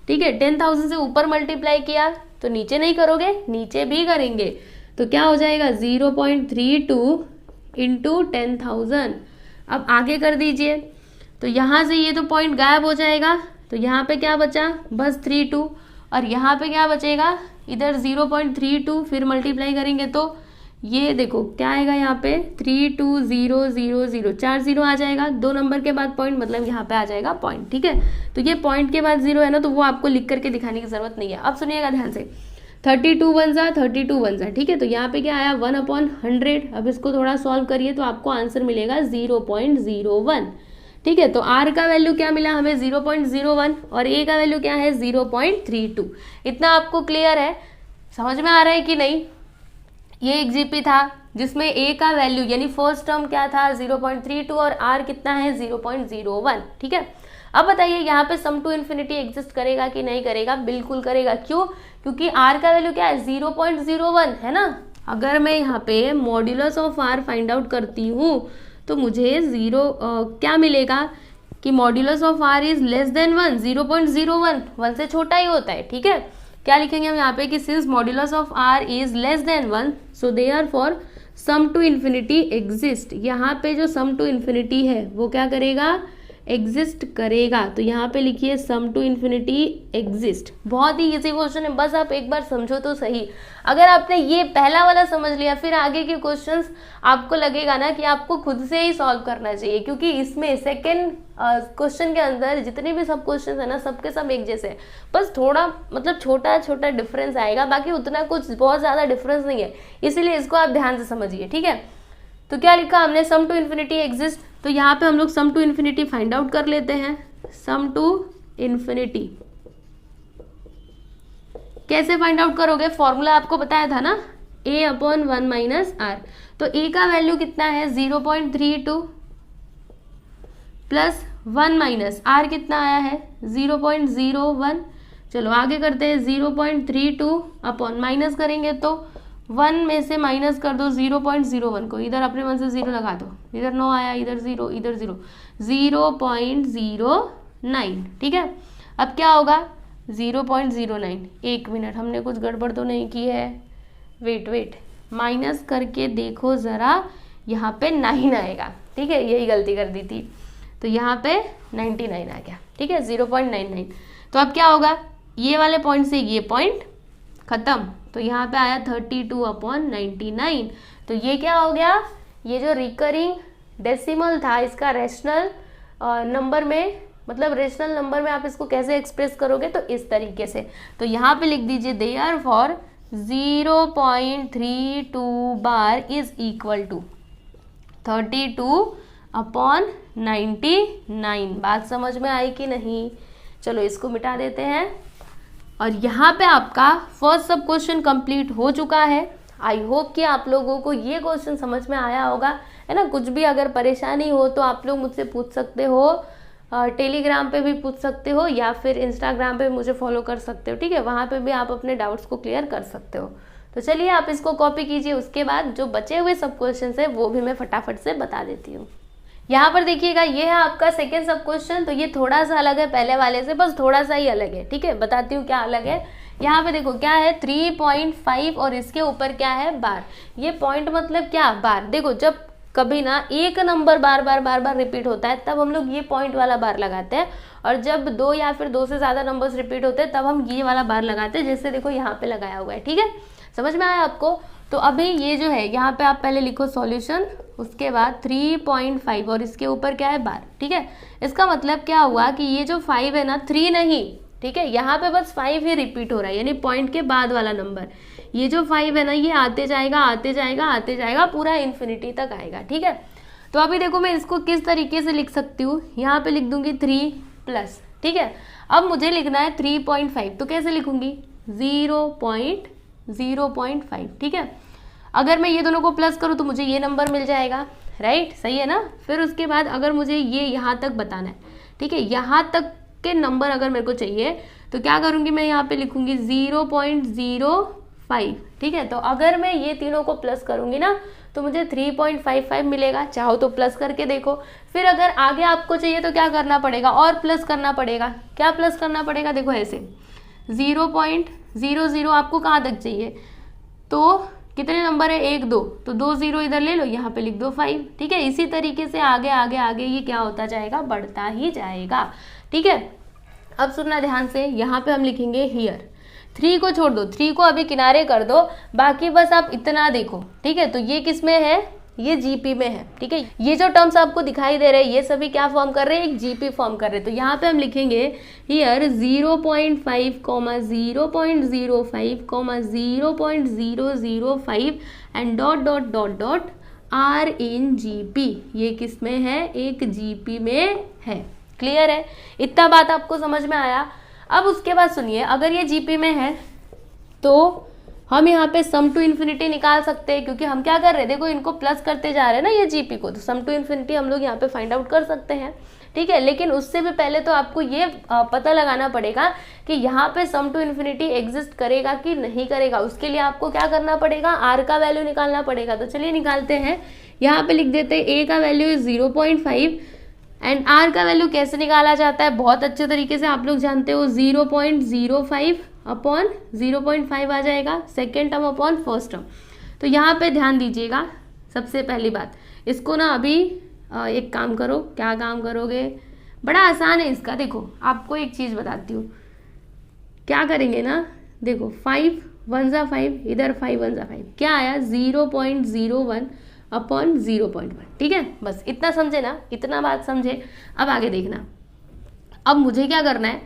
Speaker 1: ठीक है, 10,000 से ऊपर मल्टीप्लाई किया तो नीचे नहीं करोगे, नीचे भी करेंगे, तो क्या हो जाएगा 0.32 इंटू 10,000। अब आगे कर दीजिए, तो यहाँ से ये तो पॉइंट गायब हो जाएगा, तो यहाँ पे क्या बचा बस 32, और यहाँ पे क्या बचेगा इधर 0.32, फिर मल्टीप्लाई करेंगे तो ये देखो क्या आएगा यहाँ पे 32000, 4 0 आ जाएगा, 2 नंबर के बाद पॉइंट, मतलब यहाँ पे आ जाएगा पॉइंट। ठीक है, तो ये पॉइंट के बाद 0 है ना, तो वो आपको लिख करके दिखाने की जरूरत नहीं है। अब सुनिएगा ध्यान से, 32 1 जा, ठीक है, तो यहाँ पे क्या आया 1/100। अब इसको थोड़ा सॉल्व करिए तो आपको आंसर मिलेगा 0.01। ठीक है, तो R का वैल्यू क्या मिला हमें 0.01 और A का वैल्यू क्या है 0.32। इतना आपको क्लियर है, समझ में आ रहा है कि नहीं। ये एक जीपी था जिसमें A का वैल्यू यानी फर्स्ट टर्म क्या था 0.32 और R कितना है 0.01। ठीक है, अब बताइए यहाँ पे सम टू इन्फिनिटी एग्जिस्ट करेगा कि नहीं करेगा, बिल्कुल करेगा। क्यों, क्योंकि R का वैल्यू क्या है 0.01 है ना। अगर मैं यहाँ पे modulus of R find out करती हूँ तो मुझे क्या मिलेगा कि modulus of R is less than 1, 0.01, 1 से छोटा ही होता है। ठीक है, क्या लिखेंगे हम यहाँ पे कि since modulus of R is less than 1 so therefore sum to infinity exist. यहाँ पे जो सम टू इन्फिनिटी है वो क्या करेगा एग्जिस्ट करेगा, तो यहाँ पे लिखिए सम टू इन्फिनिटी एग्जिस्ट। बहुत ही इजी क्वेश्चन है, बस आप एक बार समझो तो सही। अगर आपने ये पहला वाला समझ लिया, फिर आगे के क्वेश्चंस आपको लगेगा ना कि आपको खुद से ही सॉल्व करना चाहिए, क्योंकि इसमें सेकंड क्वेश्चन के अंदर जितने भी सब क्वेश्चन है ना, सबके सब एक जैसे हैं, बस थोड़ा मतलब छोटा छोटा डिफरेंस आएगा, बाकी उतना कुछ बहुत ज़्यादा डिफरेंस नहीं है, इसीलिए इसको आप ध्यान से समझिए। ठीक है, तो क्या लिखा हमने सम टू इन्फिनिटी एग्जिस्ट, तो यहाँ पे हम लोग सम टू इन्फिनिटी फाइंड आउट कर लेते हैं। सम टू इन्फिनिटी कैसे फाइंड आउट करोगे, फॉर्मूला आपको बताया था ना A/1 - R। तो A का वैल्यू कितना है 0.32 प्लस 1 माइनस R कितना आया है 0.01। चलो आगे करते हैं, 0.32 अपॉन माइनस करेंगे तो 1 में से माइनस कर दो 0.01 को, इधर अपने मन से 0 लगा दो, इधर 9 आया, इधर 0, इधर 0, 0.09। ठीक है, अब क्या होगा 0.09। 1 मिनट, हमने कुछ गड़बड़ तो नहीं की है, वेट माइनस करके देखो ज़रा, यहाँ पे 9 आएगा। ठीक है, यही गलती कर दी थी, तो यहाँ पे 99 आ गया। ठीक है, 0.99। तो अब क्या होगा, ये वाले पॉइंट से ये पॉइंट खत्म, तो यहाँ पे आया 32/99। तो ये क्या हो गया, ये जो रिकरिंग डेसिमल था इसका रेशनल नंबर में, मतलब रेशनल नंबर में आप इसको कैसे एक्सप्रेस करोगे, तो इस तरीके से। तो यहाँ पे लिख दीजिए therefore 0.32 bar is equal to 32/99। बात समझ में आई कि नहीं। चलो इसको मिटा देते हैं, और यहाँ पे आपका फर्स्ट सब क्वेश्चन कंप्लीट हो चुका है। आई होप कि आप लोगों को ये क्वेश्चन समझ में आया होगा, है ना। कुछ भी अगर परेशानी हो तो आप लोग मुझसे पूछ सकते हो, टेलीग्राम पे भी पूछ सकते हो, या फिर इंस्टाग्राम पे मुझे फॉलो कर सकते हो। ठीक है, वहाँ पे भी आप अपने डाउट्स को क्लियर कर सकते हो। तो चलिए आप इसको कॉपी कीजिए, उसके बाद जो बचे हुए सब क्वेश्चन है वो भी मैं फटाफट से बता देती हूँ। यहाँ पर देखिएगा, ये है आपका सेकेंड सब क्वेश्चन। तो ये थोड़ा सा अलग है पहले वाले से, बस थोड़ा सा ही अलग है। ठीक है, बताती हूँ क्या अलग है। यहाँ पे देखो क्या है 3.5 और इसके ऊपर क्या है बार। ये पॉइंट मतलब क्या बार। देखो जब कभी ना एक नंबर बार बार रिपीट होता है तब हम लोग ये पॉइंट वाला बार लगाते हैं, और जब 2 या फिर 2 से ज़्यादा नंबर्स रिपीट होते हैं तब हम ये वाला बार लगाते हैं, जैसे देखो यहाँ पे लगाया हुआ है। ठीक है, समझ में आया आपको? तो अभी ये जो है यहाँ पे आप पहले लिखो सॉल्यूशन, उसके बाद 3.5 और इसके ऊपर क्या है बार। ठीक है, इसका मतलब क्या हुआ कि ये जो 5 है ना 3 नहीं, ठीक है, यहाँ पे बस 5 ही रिपीट हो रहा है, यानी पॉइंट के बाद वाला नंबर। ये जो 5 है ना ये आते जाएगा आते जाएगा आते जाएगा, पूरा इन्फिनिटी तक आएगा। ठीक है, तो अभी देखो मैं इसको किस तरीके से लिख सकती हूँ, यहाँ पे लिख दूंगी 3 प्लस। ठीक है, अब मुझे लिखना है 3.5, तो कैसे लिखूंगी 0.5। ठीक है, अगर मैं ये दोनों को प्लस करूँ तो मुझे ये नंबर मिल जाएगा, राइट, सही है ना। फिर उसके बाद अगर मुझे ये यहाँ तक बताना है, ठीक है, यहाँ तक के नंबर अगर मेरे को चाहिए तो क्या करूँगी मैं यहाँ पे लिखूंगी 0.05। ठीक है, तो अगर मैं ये तीनों को प्लस करूँगी ना तो मुझे 3.55 मिलेगा, चाहो तो प्लस करके देखो। फिर अगर आगे आपको चाहिए तो क्या करना पड़ेगा, और प्लस करना पड़ेगा। क्या प्लस करना पड़ेगा, देखो ऐसे 0.00 आपको कहाँ तक चाहिए, तो कितने नंबर है 1 2, तो 2 0 इधर ले लो, यहाँ पे लिख दो 5। ठीक है, इसी तरीके से आगे आगे आगे ये क्या होता जाएगा, बढ़ता ही जाएगा। ठीक है, अब सुनना ध्यान से, यहाँ पे हम लिखेंगे हियर, 3 को छोड़ दो, 3 को अभी किनारे कर दो, बाकी बस आप इतना देखो। ठीक है, तो ये किस में है, ये जीपी में है। ठीक है, ये जो टर्म्स आपको दिखाई दे रहे हैं ये सभी क्या फॉर्म कर रहे हैं, एक जीपी फॉर्म कर रहे हैं। तो यहाँ पे हम लिखेंगे here 0.5, 0.05, 0.005 and dot dot dot dot are in GP. ये किस में है, एक जीपी में है। क्लियर है, इतना बात आपको समझ में आया। अब उसके बाद सुनिए, अगर ये जीपी में है तो हम यहाँ पे सम टू इन्फिनिटी निकाल सकते हैं, क्योंकि हम क्या कर रहे हैं, देखो इनको प्लस करते जा रहे हैं ना ये जीपी को, तो सम टू इन्फिनिटी हम लोग यहाँ पे फाइंड आउट कर सकते हैं। ठीक है, लेकिन उससे भी पहले तो आपको ये पता लगाना पड़ेगा कि यहाँ पे सम टू इन्फिनिटी एग्जिस्ट करेगा कि नहीं करेगा। उसके लिए आपको क्या करना पड़ेगा, आर का वैल्यू निकालना पड़ेगा। तो चलिए निकालते हैं, यहाँ पे लिख देते हैं ए का वैल्यू इज 0.5 एंड आर का वैल्यू कैसे निकाला जाता है, बहुत अच्छे तरीके से आप लोग जानते हो, 0.05 अपॉन 0.5 आ जाएगा, second term upon first term. तो यहाँ पे ध्यान दीजिएगा, सबसे पहली बात, इसको ना अभी एक काम करो। क्या काम करोगे, बड़ा आसान है इसका। देखो आपको एक चीज़ बताती हूँ, क्या करेंगे ना, देखो 5 1 जा 5, इधर 5 1 जा 5, क्या आया 0.01 अपॉन 0.1। ठीक है, बस इतना समझे ना, इतना बात समझे। अब आगे देखना, अब मुझे क्या करना है,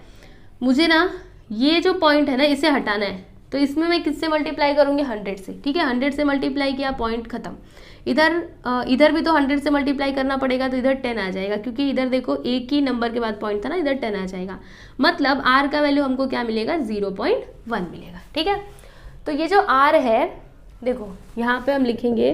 Speaker 1: मुझे ना ये जो पॉइंट है ना इसे हटाना है। तो इसमें मैं किससे मल्टीप्लाई करूँगी, 100 से। ठीक है, 100 से मल्टीप्लाई किया, पॉइंट खत्म। इधर भी तो 100 से मल्टीप्लाई करना पड़ेगा, तो इधर 10 आ जाएगा, क्योंकि इधर देखो एक ही नंबर के बाद पॉइंट था ना, इधर 10 आ जाएगा। मतलब आर का वैल्यू हमको क्या मिलेगा, 0.1 मिलेगा। ठीक है, तो ये जो आर है, देखो यहाँ पे हम लिखेंगे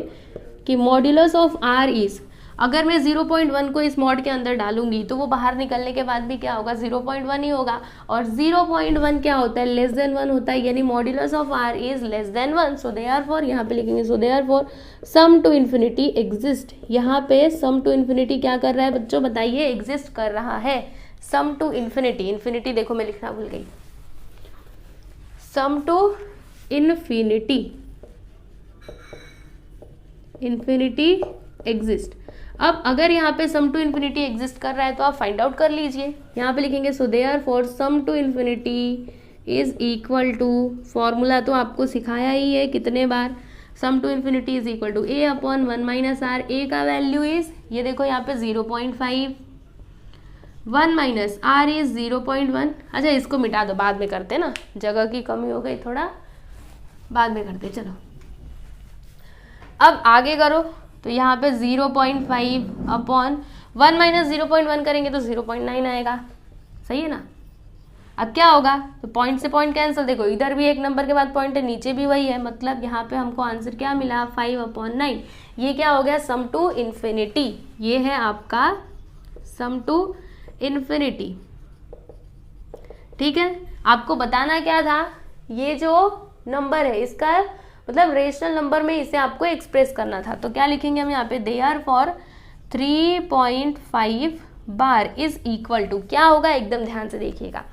Speaker 1: कि मॉड्यूलस ऑफ आर इज, अगर मैं 0.1 को इस मॉड के अंदर डालूंगी तो वो बाहर निकलने के बाद भी क्या होगा, 0.1 ही होगा। और 0.1 क्या होता है, लेस देन 1 होता है, यानी modulus of are is less than 1। So therefore यहाँ पे लिखेंगे, so therefore sum to infinity exist. यहाँ पे सम टू इन्फिनिटी क्या कर रहा है बच्चों, बताइए, एग्जिस्ट कर रहा है। सम टू इन्फिनिटी, इन्फिनिटी देखो मैं लिखना भूल गई, सम टू इन्फिनिटी, इन्फिनिटी एग्जिस्ट। अब अगर यहाँ पे सम टू इन्फिनिटी एग्जिस्ट कर रहा है तो आप फाइंड आउट कर लीजिए। यहाँ पे लिखेंगे so therefore sum to infinity is equal to, formula तो आपको सिखाया ही है कितने बार, sum to infinity is equal to A upon 1 minus R. A का वैल्यू इज, ये देखो यहाँ पे 0.5, 1 माइनस आर इज 0.1। अच्छा इसको मिटा दो, बाद में करते ना, जगह की कमी हो गई थोड़ा, बाद में करते। चलो अब आगे करो, तो यहाँ पे 0.5 अपॉन 1 माइनस 0.1 करेंगे तो 0.9 आएगा, सही है ना। अब क्या होगा, तो पॉइंट से पॉइंट कैंसिल, देखो इधर भी एक नंबर के बाद पॉइंट है, नीचे भी वही है, मतलब यहाँ पे हमको आंसर क्या मिला, 5/9। ये क्या हो गया, सम टू इन्फिनिटी, ये है आपका सम टू इन्फिनिटी। ठीक है, आपको बताना क्या था, ये जो नंबर है इसका मतलब रेशनल नंबर में इसे आपको एक्सप्रेस करना था। तो क्या लिखेंगे हम यहाँ पे, therefore 3.5 bar is equal to, क्या होगा एकदम ध्यान से देखिएगा।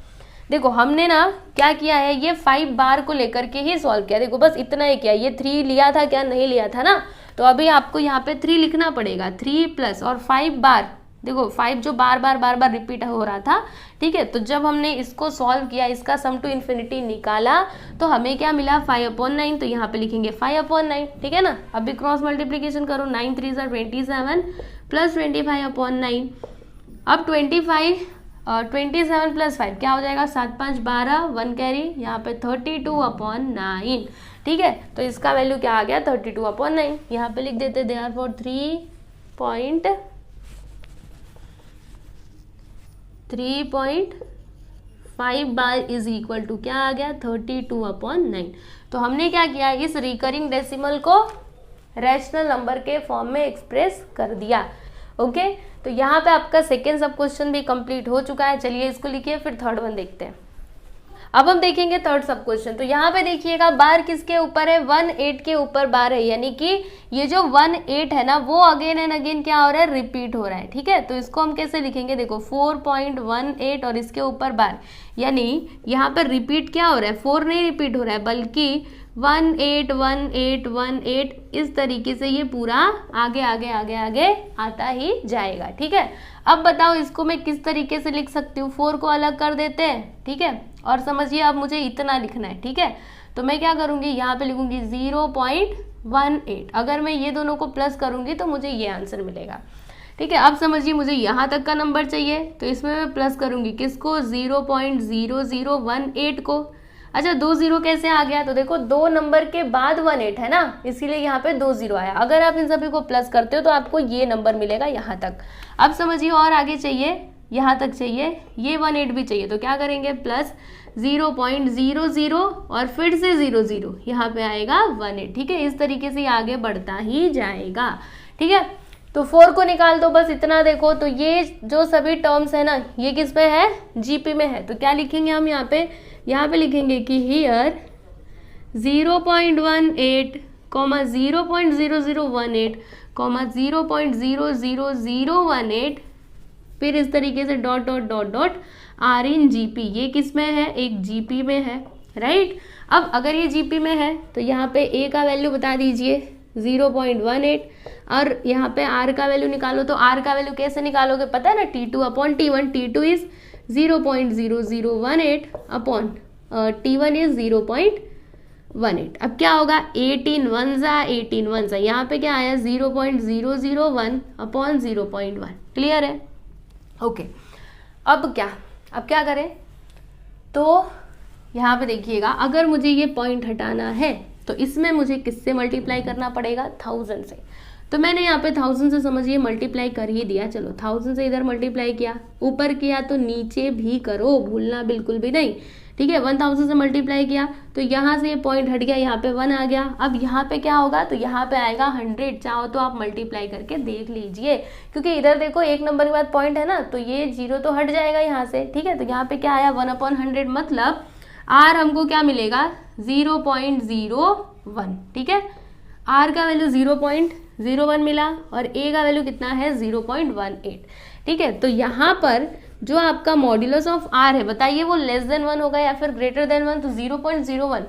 Speaker 1: देखो हमने ना क्या किया है, ये 5 बार को लेकर के ही सॉल्व किया। देखो बस इतना ही किया, ये 3 लिया था क्या, नहीं लिया था ना, तो अभी आपको यहाँ पे 3 लिखना पड़ेगा, 3 प्लस और 5 बार, देखो 5 जो बार बार रिपीट हो रहा था, ठीक है। तो जब हमने इसको सॉल्व किया, इसका सम टू इन्फिनिटी निकाला, तो हमें क्या मिला 5/9, तो यहाँ पे लिखेंगे 5/9, ठीक है ना। अभी क्रॉस मल्टीप्लीकेशन करो, 9 3 27 प्लस 25/9। अब 27 प्लस 5 क्या हो जाएगा, 7 5 12, 1 कैरी, यहाँ पे 32/9, ठीक है। तो इसका वैल्यू क्या आ गया, 32/9। यहाँ पे लिख देते therefore 3.5 bar is equal to क्या आ गया, 32/9। तो हमने क्या किया, इस रिकरिंग डेसिमल को रैशनल नंबर के फॉर्म में एक्सप्रेस कर दिया। ओके, तो यहाँ पे आपका सेकेंड सब क्वेश्चन भी कंप्लीट हो चुका है। चलिए इसको लिखिए, फिर थर्ड वन देखते हैं। अब हम देखेंगे थर्ड सब क्वेश्चन। तो यहाँ पे देखिएगा बार किसके ऊपर है, 1/8 के ऊपर बार है, यानी कि ये जो 1/8 है ना, वो अगेन एंड अगेन क्या हो रहा है, रिपीट हो रहा है, ठीक है। तो इसको हम कैसे लिखेंगे, देखो 4.18 और इसके ऊपर बार, यानी यहाँ पर रिपीट क्या हो रहा है, 4 नहीं रिपीट हो रहा है, बल्कि 18 इस तरीके से ये पूरा आगे आगे आगे आगे आता ही जाएगा, ठीक है। अब बताओ इसको मैं किस तरीके से लिख सकती हूँ, 4 को अलग कर देते हैं, ठीक है। और समझिए अब मुझे इतना लिखना है, ठीक है। तो मैं क्या करूँगी, यहाँ पे लिखूंगी 0.18। अगर मैं ये दोनों को प्लस करूँगी तो मुझे ये आंसर मिलेगा, ठीक है। अब समझिए मुझे यहाँ तक का नंबर चाहिए, तो इसमें मैं प्लस करूँगी किसको, 0.0018 को। अच्छा 2 0 कैसे आ गया, तो देखो 2 नंबर के बाद 1/8 है ना, इसीलिए यहाँ पे 2 0 आया। अगर आप इन सभी को प्लस करते हो तो आपको ये नंबर मिलेगा यहाँ तक। अब समझिए और आगे चाहिए, यहाँ तक चाहिए, ये 1/8 भी चाहिए, तो क्या करेंगे, प्लस 0.00 और फिर से 00, यहाँ पे आएगा 1/8, ठीक है। इस तरीके से आगे बढ़ता ही जाएगा, ठीक है। तो 4 को निकाल दो, बस इतना देखो। तो ये जो सभी टर्म्स है ना, ये किस पे है, जीपी में है। तो क्या लिखेंगे हम यहाँ पे लिखेंगे कि हियर 0.18, 0.0018, 0.00018, फिर इस तरीके से dot dot dot dot are in GP. ये किस में है, एक जीपी में है, राइट। अब अगर ये जीपी में है तो यहाँ पे ए का वैल्यू बता दीजिए 0.18, और यहाँ पे आर का वैल्यू निकालो। तो आर का वैल्यू कैसे निकालोगे, पता है ना, T2/T1, T2 is 0.0018 upon T1 is 0.18। अब क्या होगा, 18 1 सा, यहाँ पे क्या आया 0.001 अपॉन 0.1, क्लियर है, ओके। अब क्या करें, तो यहाँ पे देखिएगा, अगर मुझे ये पॉइंट हटाना है तो इसमें मुझे किससे मल्टीप्लाई करना पड़ेगा, 1000 से। तो मैंने यहाँ पे 1000 से समझिए मल्टीप्लाई कर ही दिया। चलो 1000 से इधर मल्टीप्लाई किया, ऊपर किया तो नीचे भी करो, भूलना बिल्कुल भी नहीं, ठीक है। 1000 से मल्टीप्लाई किया तो यहाँ से ये पॉइंट हट गया, यहाँ पे 1 आ गया। अब यहाँ पे क्या होगा, तो यहाँ पे आएगा 100। चाहो तो आप मल्टीप्लाई करके देख लीजिए, क्योंकि इधर देखो एक नंबर के बाद पॉइंट है ना, तो ये 0 तो हट जाएगा यहाँ से, ठीक है। तो यहाँ पे क्या आया 1/100, मतलब आर हमको क्या मिलेगा 0.01, ठीक है। आर का वैल्यू 0.01 मिला और ए का वैल्यू कितना है 0.18, ठीक है। तो यहाँ पर जो आपका मॉड्यूलस ऑफ आर है, बताइए वो लेस देन 1 होगा या फिर ग्रेटर देन 1। तो 0.01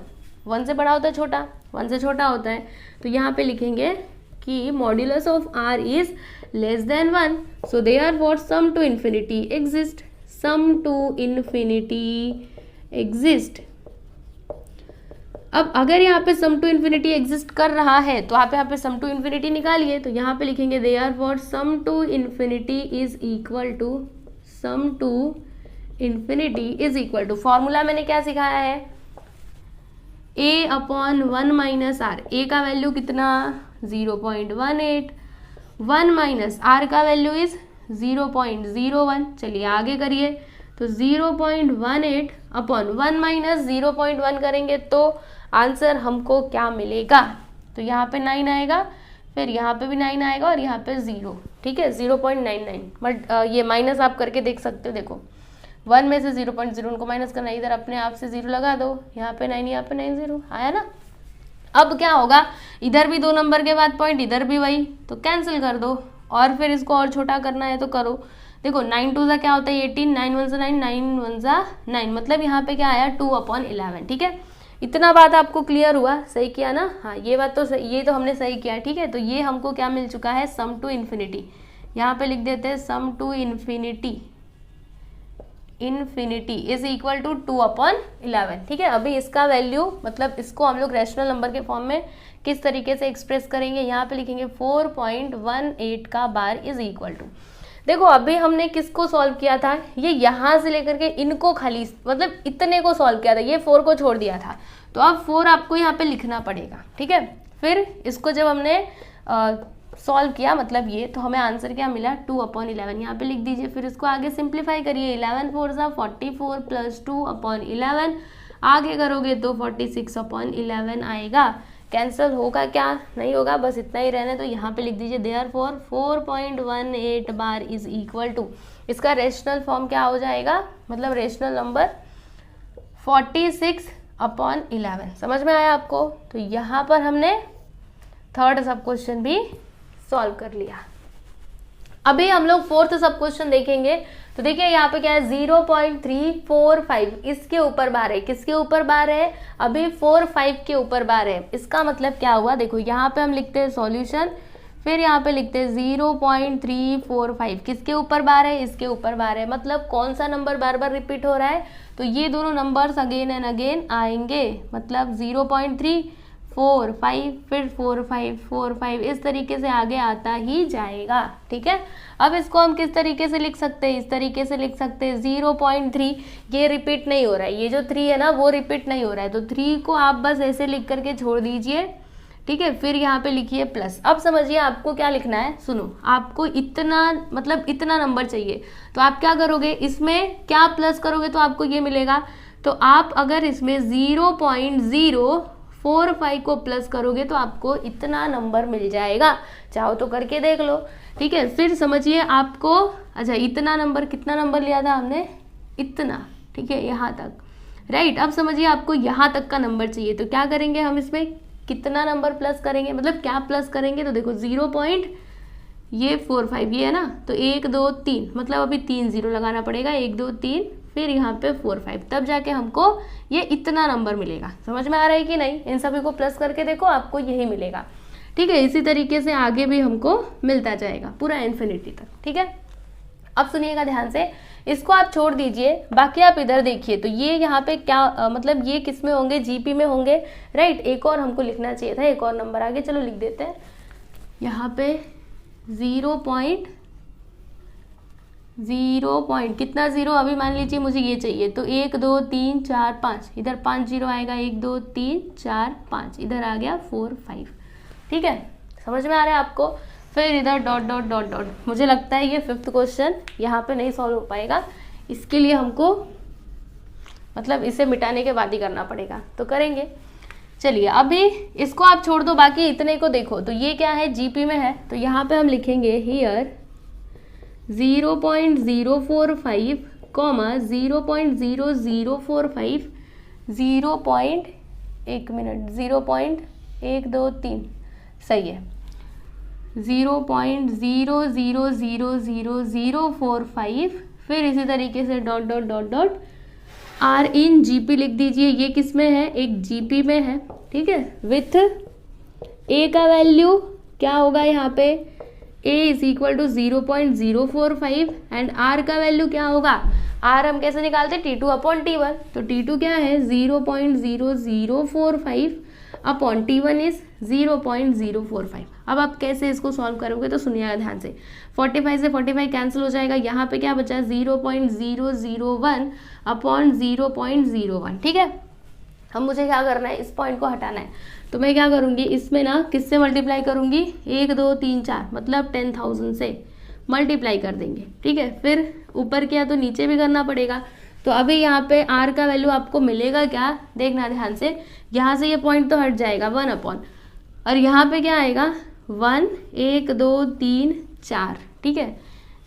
Speaker 1: 1 से बड़ा होता है, छोटा 1 से छोटा होता है। तो यहाँ पे लिखेंगे कि modulus of are is less than 1, so therefore sum to infinity exist, sum to infinity exist. अब अगर यहाँ पे सम टू इन्फिनिटी एग्जिस्ट कर रहा है तो आप यहाँ पे सम टू इन्फिनिटी निकालिए। तो यहाँ पे लिखेंगे therefore sum to infinity is equal to, sum to infinity is equal to, formula मैंने क्या सिखाया है, a/1 माइनस आर। ए का वैल्यू कितना 0.18, 1 माइनस आर का वैल्यू इज 0.01। चलिए आगे करिए, तो 0.18 अपॉन 1 माइनस 0.1 करेंगे तो आंसर हमको क्या मिलेगा, तो यहाँ पे 9 आएगा, फिर यहाँ पे भी 9 आएगा और यहाँ पे 0, ठीक है 0.99। बट ये माइनस आप करके देख सकते हो, देखो 1 में से 0.0 को माइनस करना, इधर अपने आप से 0 लगा दो, यहाँ पे 9 यहाँ पे 9 0 आया ना। अब क्या होगा, इधर भी 2 नंबर के बाद पॉइंट, इधर भी वही, तो कैंसिल कर दो और फिर इसको और छोटा करना है तो करो। देखो 9 2 सा क्या होता है 18, 9 1 सा 9, 9 1 सा 9, मतलब यहाँ पे क्या आया 2/11, ठीक है। इतना बात आपको क्लियर हुआ, सही किया ना? हाँ, ये बात तो सही, ये तो हमने सही किया, ठीक है। तो ये हमको क्या मिल चुका है, सम टू इन्फिनिटी। यहाँ पे लिख देते हैं sum to infinity is equal to 2/11, ठीक है। अभी इसका वैल्यू मतलब इसको हम लोग रैशनल नंबर के फॉर्म में किस तरीके से एक्सप्रेस करेंगे, यहाँ पे लिखेंगे 4.18 का बार इज इक्वल टू, देखो अभी हमने किसको सॉल्व किया था, ये यहाँ से लेकर के इनको खाली मतलब इतने को सॉल्व किया था, ये 4 को छोड़ दिया था, तो अब 4 आपको यहाँ पे लिखना पड़ेगा, ठीक है। फिर इसको जब हमने सॉल्व किया मतलब ये, तो हमें आंसर क्या मिला 2/11, यहाँ पे लिख दीजिए। फिर इसको आगे सिंप्लीफाई करिए, 11 4 44 प्लस 2/11, आगे करोगे तो 46/11 आएगा। कैंसिल होगा क्या, नहीं होगा, बस इतना ही रहने। तो यहाँ पे लिख दीजिए therefore 4.18 bar is equal to, इसका रेशनल फॉर्म क्या हो जाएगा, मतलब रेशनल नंबर 46/11। समझ में आया आपको? तो यहाँ पर हमने थर्ड सब क्वेश्चन भी सॉल्व कर लिया। अभी हम लोग फोर्थ सब क्वेश्चन देखेंगे। तो देखिए यहाँ पे क्या है, 0.345 इसके ऊपर बार है, किसके ऊपर बार है, अभी 4-5 के ऊपर बार है। इसका मतलब क्या हुआ, देखो यहाँ पे हम लिखते हैं सॉल्यूशन, फिर यहाँ पे लिखते हैं 0.345 किसके ऊपर बार है, इसके ऊपर बार है। मतलब कौन सा नंबर बार बार रिपीट हो रहा है, तो ये दोनों नंबर्स अगेन एंड अगेन आएंगे। मतलब 0.345 फिर 4-5 इस तरीके से आगे आता ही जाएगा, ठीक है। अब इसको हम किस तरीके से लिख सकते हैं, इस तरीके से लिख सकते हैं 0.3, ये रिपीट नहीं हो रहा है, ये जो 3 है ना वो रिपीट नहीं हो रहा है, तो 3 को आप बस ऐसे लिख करके छोड़ दीजिए, ठीक है। फिर यहाँ पे लिखिए प्लस। अब समझिए आपको क्या लिखना है, सुनो, आपको इतना मतलब इतना नंबर चाहिए, तो आप क्या करोगे, इसमें क्या प्लस करोगे तो आपको ये मिलेगा। तो आप अगर इसमें 0.045 को प्लस करोगे तो आपको इतना नंबर मिल जाएगा, चाहो तो करके देख लो, ठीक है। फिर समझिए आपको, अच्छा इतना नंबर, कितना नंबर लिया था हमने, इतना, ठीक है, यहाँ तक, राइट। अब समझिए आपको यहाँ तक का नंबर चाहिए, तो क्या करेंगे हम, इसमें कितना नंबर प्लस करेंगे, मतलब क्या प्लस करेंगे, तो देखो 0.45 ये है ना, तो 1 2 3 मतलब अभी 3 0 लगाना पड़ेगा, 1 2 3 फिर यहाँ पे 4-5, तब जाके हमको ये इतना नंबर मिलेगा। समझ में आ रहा है कि नहीं, इन सभी को प्लस करके देखो आपको यही मिलेगा, ठीक है। इसी तरीके से आगे भी हमको मिलता जाएगा पूरा इन्फिनिटी तक, ठीक है। अब सुनिएगा ध्यान से, इसको आप छोड़ दीजिए, बाकी आप इधर देखिए। तो ये यहाँ पे क्या मतलब ये किस में होंगे, जीपी में होंगे, राइट। एक और हमको लिखना चाहिए था, एक और नंबर आगे, चलो लिख देते हैं यहाँ पे 0 कितना 0, अभी मान लीजिए मुझे ये चाहिए, तो 1 2 3 4 5, इधर 5 0 आएगा, 1 2 3 4 5, इधर आ गया 4-5, ठीक है। समझ में आ रहा है आपको? फिर इधर डॉट डॉट डॉट डॉट। मुझे लगता है ये 5th क्वेश्चन यहाँ पे नहीं सॉल्व हो पाएगा, इसके लिए हमको मतलब इसे मिटाने के बाद ही करना पड़ेगा, तो करेंगे। चलिए अभी इसको आप छोड़ दो, बाकी इतने को देखो। तो ये क्या है, जीपी में है, तो यहाँ पे हम लिखेंगे हियर 0.045 कॉमा 0.0045 0.123 सही है, 0.000045 फिर इसी तरीके से dot dot dot dot are in GP लिख दीजिए। ये किस में है, एक जीपी में है, ठीक है। विथ ए का वैल्यू क्या होगा यहाँ पे, a is equal to 0.045 and r का वैल्यू क्या होगा, r हम कैसे निकालते हैं, T2/T1, तो T2 क्या है 0.0045 अपॉन T1 इज 0.045। अब आप कैसे इसको सॉल्व करोगे, तो सुनिएगा ध्यान से, 45 से 45 कैंसिल हो जाएगा, यहाँ पे क्या बचा 0.001 अपॉन 0.01, ठीक है। अब मुझे क्या करना है, इस पॉइंट को हटाना है, तो मैं क्या करूँगी, इसमें ना किससे मल्टीप्लाई करूँगी, 1 2 3 4 मतलब 10,000 से मल्टीप्लाई कर देंगे, ठीक है। फिर ऊपर किया तो नीचे भी करना पड़ेगा। तो अभी यहाँ पे r का वैल्यू आपको मिलेगा क्या, देखना ध्यान से, यहाँ से ये पॉइंट तो हट जाएगा 1 अपॉन, और यहाँ पे क्या आएगा 1 1 2 3 4, ठीक है।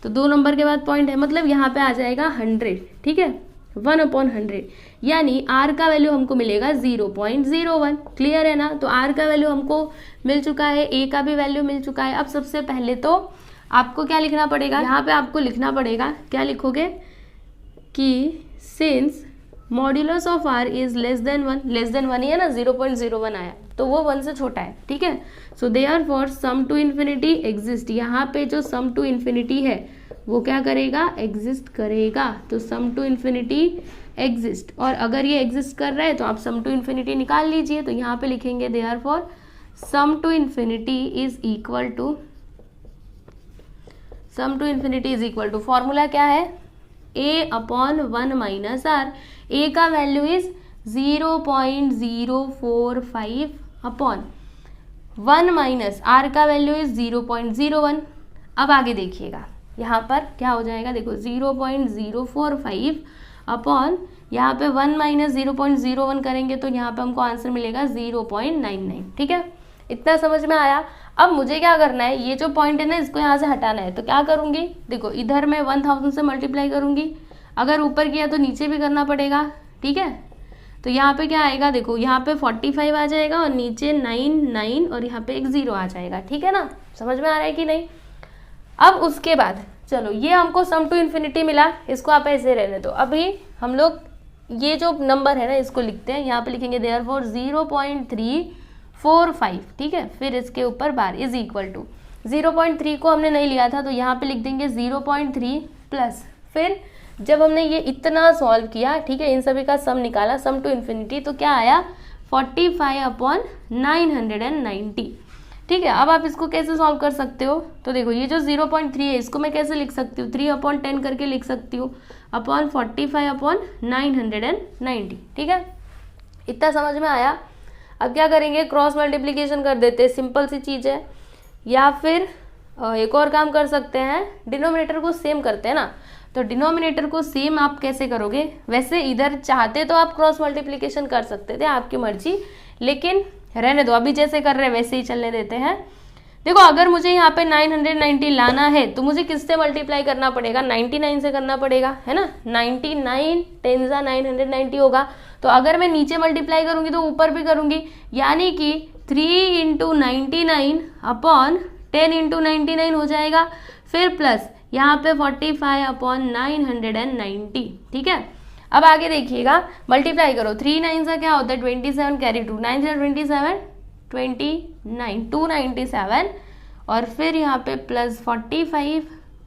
Speaker 1: तो 2 नंबर के बाद पॉइंट है, मतलब यहाँ पे आ जाएगा 100, ठीक है, 1/100, यानी r का वैल्यू हमको मिलेगा 0.01। क्लियर है ना, तो r का वैल्यू हमको मिल चुका है, a का भी वैल्यू मिल चुका है। अब सबसे पहले तो आपको क्या लिखना पड़ेगा, यहाँ पे आपको लिखना पड़ेगा, क्या लिखोगे कि since modulus of are is less than 1, less than 1 ही है ना, 0.01 आया तो वो 1 से छोटा है, ठीक है। So therefore sum to infinity exist, यहाँ पे जो सम टू इन्फिनिटी है वो क्या करेगा, एग्जिस्ट करेगा। तो सम टू इन्फिनिटी एग्जिस्ट, और अगर ये एग्जिस्ट कर रहा है तो आप सम टू इन्फिनिटी निकाल लीजिए। तो यहाँ पे लिखेंगे therefore sum to infinity is equal to, sum to infinity is equal to, formula क्या है, a upon 1 minus r. a का value is 0.045 upon 1 minus r का वैल्यू इज 0.01। अब आगे देखिएगा यहाँ पर क्या हो जाएगा, देखो 0.045 अपॉन यहाँ पे 1 माइनस 0.01 करेंगे तो यहाँ पे हमको आंसर मिलेगा 0.99, ठीक है। इतना समझ में आया। अब मुझे क्या करना है, ये जो पॉइंट है ना इसको यहाँ से हटाना है। तो क्या करूँगी, देखो इधर मैं 1000 से मल्टीप्लाई करूँगी, अगर ऊपर किया तो नीचे भी करना पड़ेगा, ठीक है। तो यहाँ पे क्या आएगा, देखो यहाँ पे 45 आ जाएगा और नीचे 9 और यहाँ पे एक 0 आ जाएगा, ठीक है ना, समझ में आ रहा है कि नहीं। अब उसके बाद चलो ये हमको सम टू इन्फिनिटी मिला, इसको आप ऐसे रहने दो। अभी हम लोग ये जो नंबर है ना इसको लिखते हैं, यहाँ पे लिखेंगे देयरफॉर 0.345, ठीक है। फिर इसके ऊपर बार इज इक्वल टू 0.3 को हमने नहीं लिया था तो यहाँ पे लिख देंगे 0.3 प्लस, फिर जब हमने ये इतना सॉल्व किया, ठीक है, इन सभी का सम निकाला, सम टू इन्फिनिटी, तो क्या आया 45 अपॉन 990, ठीक है। अब आप इसको कैसे सॉल्व कर सकते हो, तो देखो ये जो 0.3 है इसको मैं कैसे लिख सकती हूँ, 3/10 करके लिख सकती हूँ, अपॉन 45 अपॉन 990, ठीक है। इतना समझ में आया। अब क्या करेंगे, क्रॉस मल्टीप्लिकेशन कर देते हैं, सिंपल सी चीज़ है। या फिर एक और काम कर सकते हैं, डिनोमिनेटर को सेम करते हैं ना, तो डिनोमिनेटर को सेम आप कैसे करोगे, वैसे इधर चाहते तो आप क्रॉस मल्टीप्लिकेशन कर सकते थे, आपकी मर्जी, लेकिन रहने दो, अभी जैसे कर रहे हैं वैसे ही चलने देते हैं। देखो अगर मुझे यहाँ पे 990 लाना है तो मुझे किससे मल्टीप्लाई करना पड़ेगा, 99 से करना पड़ेगा, है ना। 99 10 990 होगा। तो अगर मैं नीचे मल्टीप्लाई करूंगी तो ऊपर भी करूंगी, यानी कि 3 × 99 अपॉन 10 × 99 हो जाएगा, फिर प्लस यहाँ पे 45 अपॉन 990, ठीक है। अब आगे देखिएगा, मल्टीप्लाई करो, 3 9 से क्या होता है 27, कैरी 2, 9 से 27 29 297, और फिर यहाँ पे प्लस 45,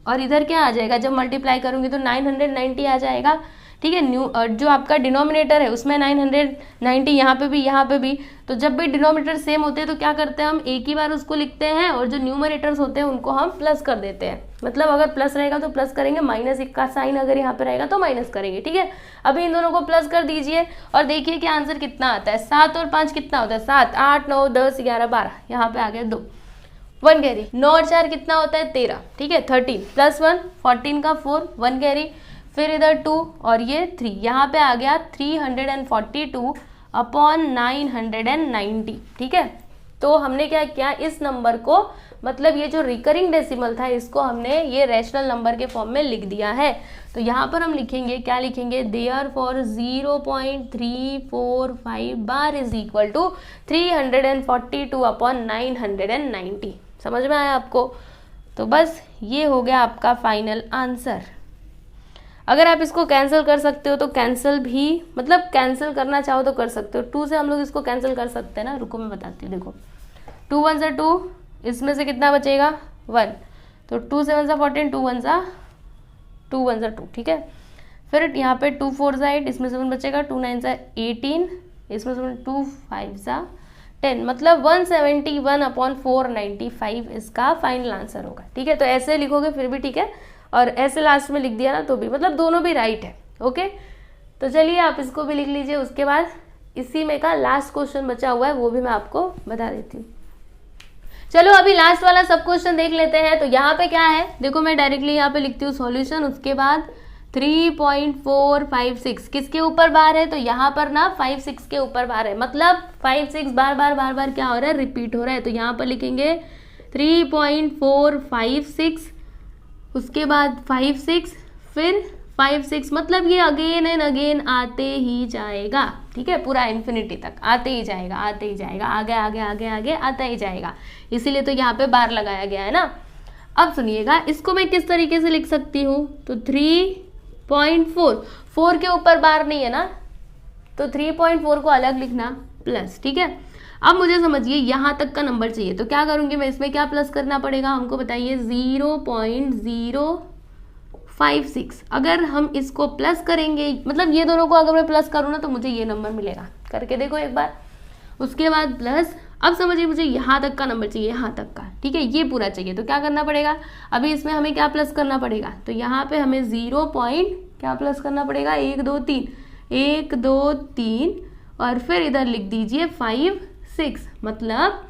Speaker 1: और इधर क्या आ जाएगा, जब मल्टीप्लाई करूंगी तो 990 आ जाएगा, ठीक है। जो आपका डिनोमिनेटर है उसमें 990 यहाँ पे भी, तो जब भी डिनोमिनेटर सेम होते हैं तो क्या करते हैं हम एक ही बार उसको लिखते हैं, और जो न्यूमरेटर्स होते हैं उनको हम प्लस कर देते हैं। मतलब अगर प्लस रहेगा तो प्लस करेंगे, माइनस का साइन अगर यहाँ पे रहेगा तो माइनस करेंगे, ठीक है। अभी इन दोनों को प्लस कर दीजिए और देखिए कि आंसर कितना आता है। 7 और 5 कितना होता है, 7 8 9 10 11 12, यहाँ पे आ गया 2, 1 कैरी। 9 और 4 कितना होता है 13, ठीक है। 13 प्लस 1 14 का 4, 1 कैरी, फिर इधर 2 और ये 3, यहाँ पे आ गया 342 अपॉन 990, ठीक है। तो हमने क्या किया, इस नंबर को, मतलब ये जो रिकरिंग डेसिमल था इसको हमने ये रैशनल नंबर के फॉर्म में लिख दिया है। तो यहाँ पर हम लिखेंगे, क्या लिखेंगे, therefore 0.345 bar is equal to 342 upon 990। समझ में आया आपको। तो बस ये हो गया आपका फाइनल आंसर। अगर आप इसको कैंसिल कर सकते हो तो कैंसिल भी, मतलब कैंसिल करना चाहो तो कर सकते हो। 2 से हम लोग इसको कैंसिल कर सकते हैं ना, रुको मैं बताती हूँ। देखो 2 1 से 2, इसमें से कितना बचेगा 1, तो 2 7 से 14, 2 1 से 2, ठीक है। फिर यहाँ पे 2 4 से 8, इसमें से 1 बचेगा, 2 9 से 18, इसमें से 2 5 से 10, मतलब 171 अपॉन 495 इसका फाइनल आंसर होगा, ठीक है। तो ऐसे लिखोगे फिर भी ठीक है, और ऐसे लास्ट में लिख दिया ना तो भी, मतलब दोनों भी राइट है, ओके। तो चलिए आप इसको भी लिख लीजिए। उसके बाद इसी में का लास्ट क्वेश्चन बचा हुआ है वो भी मैं आपको बता देती हूँ। चलो अभी लास्ट वाला सब क्वेश्चन देख लेते हैं। तो यहाँ पे क्या है, देखो मैं डायरेक्टली यहाँ पे लिखती हूँ सॉल्यूशन, उसके बाद 3.456 किसके ऊपर बार है, तो यहाँ पर ना 5 6 के ऊपर बार है, मतलब 5 6 बार बार क्या हो रहा है, रिपीट हो रहा है। तो यहाँ पर लिखेंगे 3.456, उसके बाद 5 6, फिर 5 6, मतलब ये अगेन एंड अगेन आते ही जाएगा, ठीक है, पूरा इन्फिनिटी तक आते ही जाएगा, आगे आता ही जाएगा, इसीलिए तो यहाँ पे बार लगाया गया है ना। अब सुनिएगा, इसको मैं किस तरीके से लिख सकती हूँ, तो 3.4 4 के ऊपर बार नहीं है ना, तो 3.4 को अलग लिखना प्लस, ठीक है। अब मुझे समझिए यहाँ तक का नंबर चाहिए, तो क्या करूँगी मैं, इसमें क्या प्लस करना पड़ेगा हमको बताइए, 0.056। अगर हम इसको प्लस करेंगे, मतलब ये दोनों को अगर मैं प्लस करूँ ना तो मुझे ये नंबर मिलेगा, करके देखो एक बार। उसके बाद प्लस, अब समझिए मुझे यहाँ तक का नंबर चाहिए, यहाँ तक का, ठीक है, ये पूरा चाहिए, तो क्या करना पड़ेगा, अभी इसमें हमें क्या प्लस करना पड़ेगा, तो यहाँ पे हमें 0 पॉइंट क्या प्लस करना पड़ेगा, 1 2 3, 1 2 3, और फिर इधर लिख दीजिए 5 6। मतलब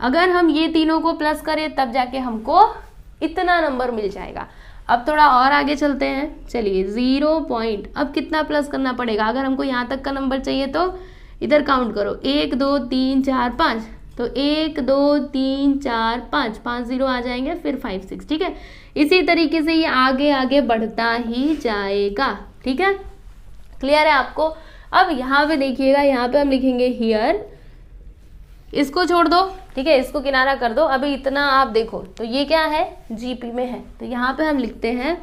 Speaker 1: अगर हम ये तीनों को प्लस करें तब जाके हमको इतना नंबर मिल जाएगा। अब थोड़ा और आगे चलते हैं, चलिए 0 पॉइंट, अब कितना प्लस करना पड़ेगा, अगर हमको यहाँ तक का नंबर चाहिए तो इधर काउंट करो, 1 2 3 4 5, तो 1 2 3 4 5, 5 0 आ जाएंगे, फिर 5 6, ठीक है। इसी तरीके से ये आगे आगे बढ़ता ही जाएगा, ठीक है, क्लियर है आपको। अब यहाँ पे देखिएगा, यहाँ पे हम लिखेंगे हियर, इसको छोड़ दो, ठीक है, इसको किनारा कर दो। अभी इतना आप देखो तो ये क्या है, जीपी में है, तो यहाँ पे हम लिखते हैं,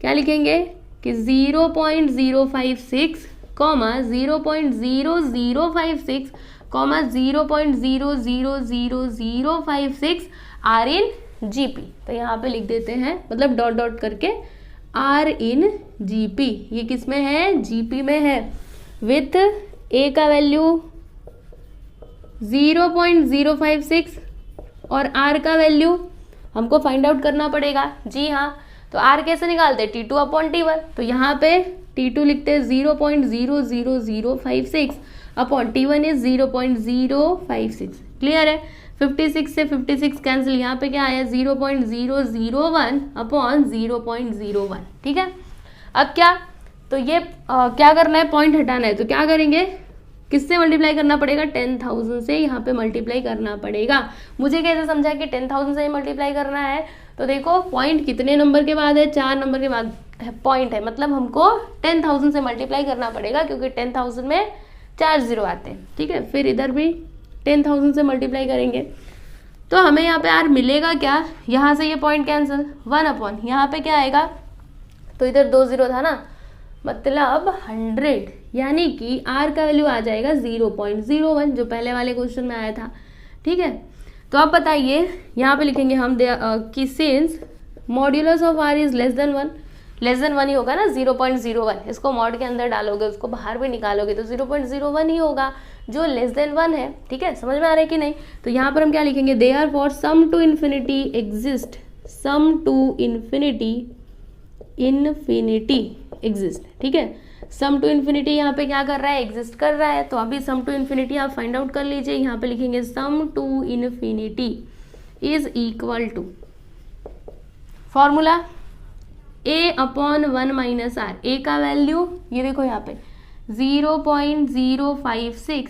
Speaker 1: क्या लिखेंगे कि 0.056 comma 0.0056 comma 0.00056 are in GP. तो यहाँ पे लिख देते हैं, मतलब डॉट डॉट करके आर इन जीपी, ये किस में है, जीपी में है, विथ ए का वैल्यू 0.056 और आर का वैल्यू हमको फाइंड आउट करना पड़ेगा। जी हाँ, तो आर कैसे निकालते हैं, T2 अपॉन T1, तो यहाँ पे T2 लिखते हैं 0.00056 अपॉन T1 इज 0.056। क्लियर है, 56 से 56 कैंसिल, यहाँ पे क्या आया 0.001 अपॉन 0.01, ठीक है। अब क्या, तो ये क्या करना है, पॉइंट हटाना है, तो क्या करेंगे, किससे मल्टीप्लाई करना पड़ेगा, 10,000 से यहाँ पे मल्टीप्लाई करना पड़ेगा। मुझे कैसे समझा कि 10,000 से मल्टीप्लाई करना है, तो देखो पॉइंट कितने नंबर के बाद है, 4 नंबर के बाद पॉइंट है, मतलब हमको 10,000 से मल्टीप्लाई करना पड़ेगा, क्योंकि 10,000 में 4 0 आते हैं, ठीक है। फिर इधर भी 10,000 से मल्टीप्लाई करेंगे, तो हमें यहाँ पे आर मिलेगा क्या, यहाँ से ये पॉइंट कैंसिल, 1 अपॉन यहाँ पे क्या आएगा, तो इधर 2 0 था ना, मतलब 100, यानी कि आर का वैल्यू आ जाएगा 0.01, जो पहले वाले क्वेश्चन में आया था, ठीक है। तो अब बताइए, यहाँ पे लिखेंगे हम कि since modulus of are is less than 1, less than 1 ही होगा ना, 0.01, इसको मॉड के अंदर डालोगे, उसको बाहर भी निकालोगे तो 0.01 ही होगा, जो लेस देन 1 है, ठीक है। समझ में आ रहा है कि नहीं, तो यहाँ पर हम क्या लिखेंगे, therefore sum to infinity exist, sum to infinity exist, ठीक है। सम टू इन्फिनिटी यहाँ पे क्या कर रहा है, एग्जिस्ट कर रहा है, तो अभी सम टू इन्फिनिटी आप फाइंड आउट कर लीजिए। यहाँ पे लिखेंगे sum to infinity is equal to, formula a upon 1 minus R, A का वैल्यू ये देखो यहाँ पे 0.056,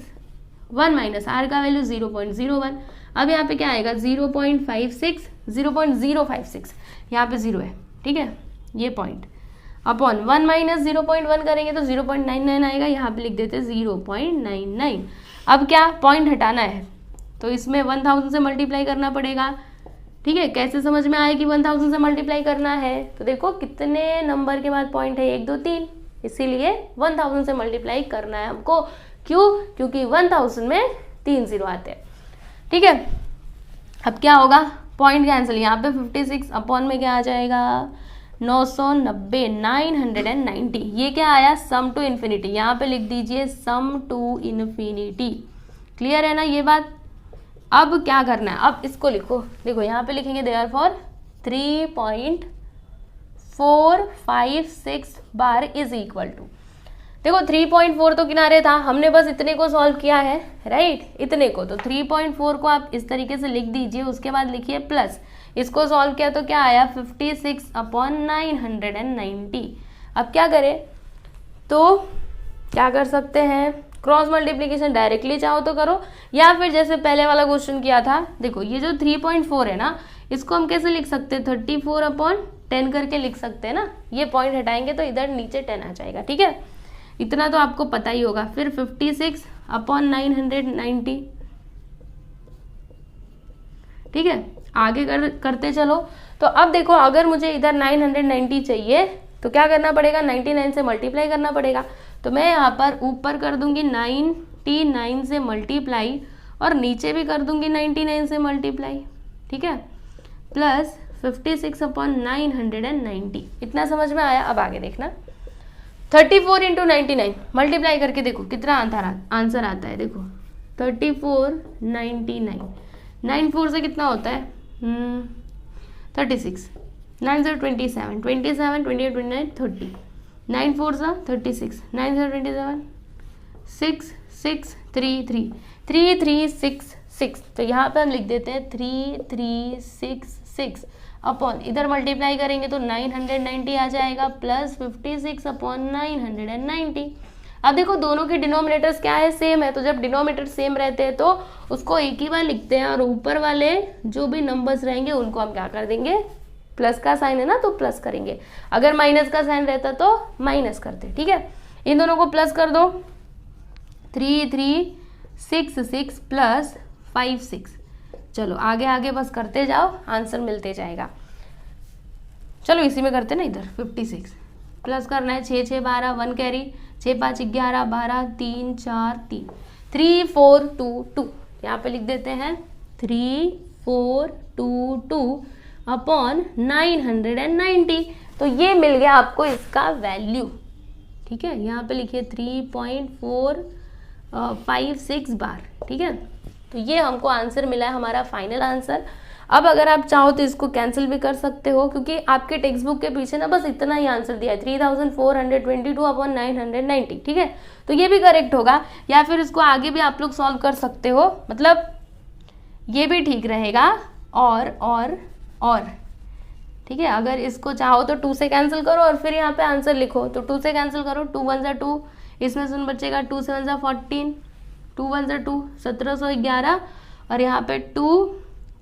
Speaker 1: 1 माइनस आर का वैल्यू 0.01, अब यहाँ पे क्या आएगा 0.056, यहाँ पे 0 है, ठीक है, ये पॉइंट अपॉन 1 माइनस 0.1 करेंगे तो 0.99 आएगा, यहाँ पे लिख देते 0.99। अब क्या, पॉइंट हटाना है, तो इसमें 1000 से मल्टीप्लाई करना पड़ेगा, ठीक है। कैसे समझ में आए कि 1000 से मल्टीप्लाई करना है, तो देखो कितने नंबर के बाद पॉइंट है, 1 2 3, इसीलिए 1000 से मल्टीप्लाई करना है हमको, क्यों, क्योंकि 1000 में 3 0 आते हैं, ठीक है। अब क्या होगा, पॉइंट कैंसिल, यहाँ पे 56 अपॉन में क्या आ जाएगा 990, 990, ये क्या आया, सम टू इन्फिनिटी, यहाँ पे लिख दीजिए सम टू इन्फिनिटी। क्लियर है ना ये बात। अब क्या करना है, अब इसको लिखो, देखो यहाँ पे लिखेंगे therefore 3.456 bar is equal to, देखो 3.4 तो किनारे था, हमने बस इतने को सॉल्व किया है, राइट, इतने को, तो 3.4 को आप इस तरीके से लिख दीजिए, उसके बाद लिखिए प्लस, इसको सॉल्व किया तो क्या आया 56 अपॉन 990। अब क्या करें, तो क्या कर सकते हैं, क्रॉस मल्टीप्लीकेशन डायरेक्टली चाहो तो करो, या फिर जैसे पहले वाला क्वेश्चन किया था, देखो ये जो 3.4 है ना, इसको हम कैसे लिख सकते हैं, 34 अपॉन 10 करके लिख सकते हैं ना, ये पॉइंट हटाएंगे तो इधर नीचे 10 आ जाएगा, ठीक है, इतना तो आपको पता ही होगा। फिर 56 अपॉन 990, ठीक है, आगे करते चलो। तो अब देखो, अगर मुझे इधर 990 चाहिए तो क्या करना पड़ेगा, 99 से मल्टीप्लाई करना पड़ेगा, तो मैं यहाँ पर ऊपर कर दूंगी 99 से मल्टीप्लाई और नीचे भी कर दूंगी 99 से मल्टीप्लाई, ठीक है, प्लस 56/990। इतना समझ में आया? अब आगे देखना, 34 × 99 मल्टीप्लाई करके देखो कितना आंसर आता है। देखो 3499, 9 4 से कितना होता है 36, 9 0 27, 27 28 29 30, 9 4 सा 36, 9 0 27, 6 6 3 3 3 3 6 6। तो यहाँ पे हम लिख देते हैं 3 3 6 6 अपॉन, इधर मल्टीप्लाई करेंगे तो 990 आ जाएगा प्लस 56/990। अब देखो दोनों के डिनोमिनेटर्स क्या है, सेम है, तो जब डिनोमिनेटर सेम रहते हैं तो उसको एक ही बार लिखते हैं और ऊपर वाले जो भी नंबर्स रहेंगे उनको हम क्या कर देंगे, प्लस का साइन है ना तो प्लस करेंगे, अगर माइनस का साइन रहता तो माइनस करते, ठीक है। इन दोनों को प्लस कर दो, 3 3 6 6 प्लस 5 6। चलो आगे आगे बस करते जाओ, आंसर मिलते जाएगा। चलो इसी में करते ना, इधर 56 प्लस करना है, 6 6 12 1 कैरी, 6 5 11 12 3 4 3 3 4 2 2। यहाँ पे लिख देते हैं 3 4 2 2 अपॉन 990। तो ये मिल गया आपको इसका वैल्यू, ठीक है। यहाँ पे लिखिए 3.456 बार, ठीक है। तो ये हमको आंसर मिला है, हमारा फाइनल आंसर। अब अगर आप चाहो तो इसको कैंसिल भी कर सकते हो, क्योंकि आपके टेक्स्ट बुक के पीछे ना बस इतना ही आंसर दिया है, 3422/990, ठीक है। तो ये भी करेक्ट होगा, या फिर इसको आगे भी आप लोग सॉल्व कर सकते हो, मतलब ये भी ठीक रहेगा। और ठीक है, अगर इसको चाहो तो 2 से कैंसिल करो और फिर यहाँ पे आंसर लिखो, तो 2 से कैंसिल करो, 2 1 ज़ा 2, इसमें से बचेगा 2 7 ज़ा 14, 2 1 ज़ा 2 1711, और यहाँ पे 2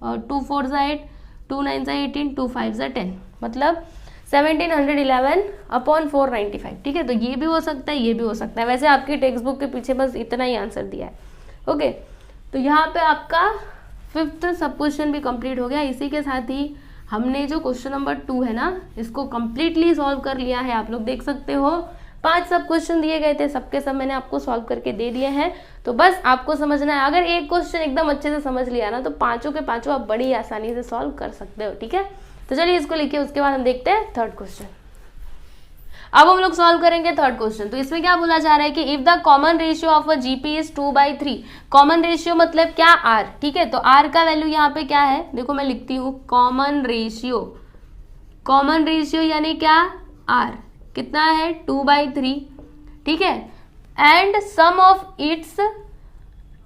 Speaker 1: और 2 4 ज़ा 8, 2 9 ज़ा 18, 2 5 ज़ा 10, मतलब 1711/495, ठीक है। तो ये भी हो सकता है, ये भी हो सकता है। वैसे आपकी टेक्स्ट बुक के पीछे बस इतना ही आंसर दिया है, ओके। तो यहाँ पे आपका 5th सब क्वेश्चन भी कंप्लीट हो गया। इसी के साथ ही हमने जो क्वेश्चन नंबर 2 है ना, इसको कंप्लीटली सॉल्व कर लिया है। आप लोग देख सकते हो 5 सब क्वेश्चन दिए गए थे, सबके सब मैंने आपको सॉल्व करके दे दिए हैं। तो बस आपको समझना है, अगर एक क्वेश्चन एकदम अच्छे से समझ लिया ना तो पांचों के पांचों आप बड़ी आसानी से सॉल्व कर सकते हो, ठीक है। तो चलिए इसको लिखिए, उसके बाद हम देखते हैं 3rd क्वेश्चन। अब हम लोग सॉल्व करेंगे 3rd क्वेश्चन। तो इसमें क्या बोला जा रहा है कि if the common ratio of a GP is 2/3, common ratio मतलब क्या, आर, ठीक है। तो आर का वैल्यू यहाँ पे क्या है, देखो मैं लिखती हूँ कॉमन रेशियो यानी क्या, आर कितना है 2/3, ठीक है। And sum of its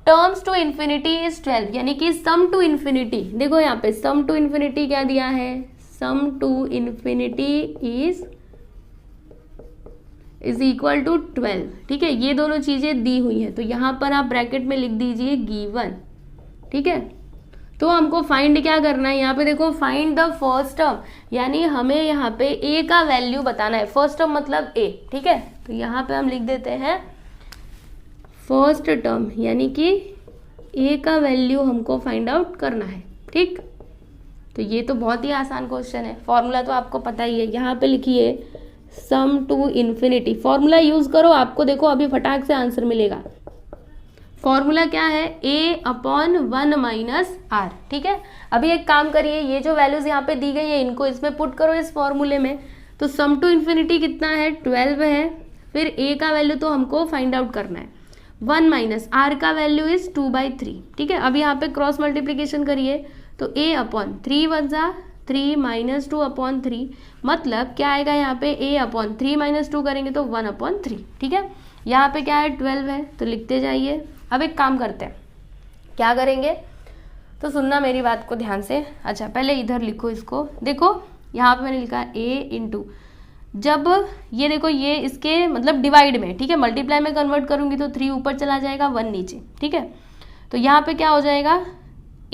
Speaker 1: terms to infinity is 12, यानी कि सम टू इन्फिनिटी, देखो यहाँ पे सम टू इन्फिनिटी क्या दिया है, sum to infinity is equal to 12, ठीक है। ये दोनों चीजें दी हुई हैं, तो यहाँ पर आप ब्रैकेट में लिख दीजिए गिवन, ठीक है। तो हमको फाइंड क्या करना है, यहाँ पे देखो फाइंड द फर्स्ट टर्म, यानी हमें यहाँ पे ए का वैल्यू बताना है। फर्स्ट टर्म मतलब ए, ठीक है। तो यहाँ पे हम लिख देते हैं फर्स्ट टर्म, यानी कि ए का वैल्यू हमको फाइंड आउट करना है, ठीक। तो ये तो बहुत ही आसान क्वेश्चन है, फॉर्मूला तो आपको पता ही है। यहाँ पे लिखिए सम टू इन्फिनिटी, फॉर्मूला यूज करो, आपको देखो अभी फटाक से आंसर मिलेगा। फॉर्मूला क्या है, a/1 - r, ठीक है। अभी एक काम करिए, ये जो वैल्यूज यहाँ पे दी गई है इनको इसमें पुट करो इस फॉर्मूले में। तो सम टू इन्फिनिटी कितना है 12 है, फिर a का वैल्यू तो हमको फाइंड आउट करना है, 1 - r का वैल्यू इज 2/3, ठीक है। अब यहाँ पे क्रॉस मल्टीप्लीकेशन करिए, तो a/3 1 ज़ा 3 - 2/3, मतलब क्या आएगा यहाँ पे a/3 - 2 करेंगे तो 1/3, ठीक है। यहाँ पे क्या है 12 है, तो लिखते जाइए। अब एक काम करते हैं, क्या करेंगे, तो सुनना मेरी बात को ध्यान से। अच्छा पहले इधर लिखो इसको, देखो यहाँ पे मैंने लिखा a/, जब ये देखो ये इसके मतलब डिवाइड में, ठीक है, मल्टीप्लाई में कन्वर्ट करूंगी तो 3 ऊपर चला जाएगा 1 नीचे, ठीक है। तो यहाँ पे क्या हो जाएगा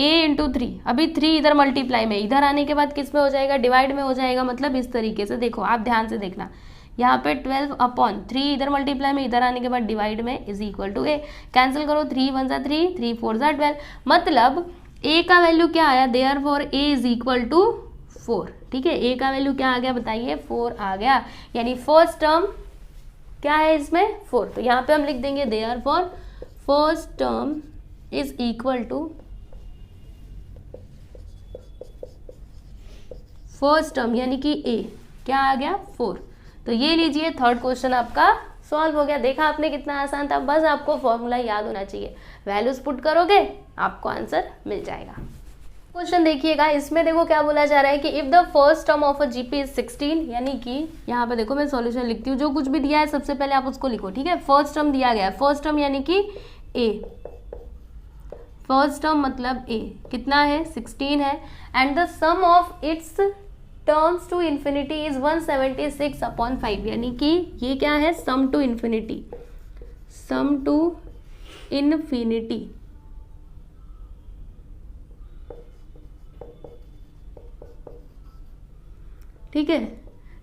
Speaker 1: a/3, अभी 3 इधर मल्टीप्लाई में, इधर आने के बाद किस में हो जाएगा, डिवाइड में हो जाएगा। मतलब इस तरीके से देखो, आप ध्यान से देखना, यहाँ पे 12/3 इधर मल्टीप्लाई में, इधर आने के बाद डिवाइड में is equal to a, cancel करो, 3 1 ज़ा 3, 3 4 ज़ा 12, मतलब a का वैल्यू क्या आया, therefore a is equal to 4, ठीक है। a का वैल्यू क्या आ गया बताइए, 4 आ गया, यानी फर्स्ट टर्म क्या है इसमें 4, तो यहाँ पे हम लिख देंगे therefore first term is equal to first term यानी कि ए क्या आ गया 4। तो ये लीजिए थर्ड क्वेश्चन आपका सॉल्व हो गया। देखा आपने कितना आसान था, बस आपको फॉर्मूला याद होना चाहिए, वैल्यूज पुट करोगे आपको आंसर मिल जाएगा। क्वेश्चन देखिएगा, इसमें देखो क्या बोला जा रहा है कि if the first term of a GP is 16, यानी कि यहाँ पे देखो मैं सॉल्यूशन लिखती हूँ, जो कुछ भी दिया है सबसे पहले आप उसको लिखो, ठीक है। फर्स्ट टर्म दिया गया है, फर्स्ट टर्म यानी कि ए, फर्स्ट टर्म मतलब ए कितना है 16 है, and the sum of its terms to infinity is 176/5, यानी कि ये क्या है sum to infinity, sum to infinity, ठीक है।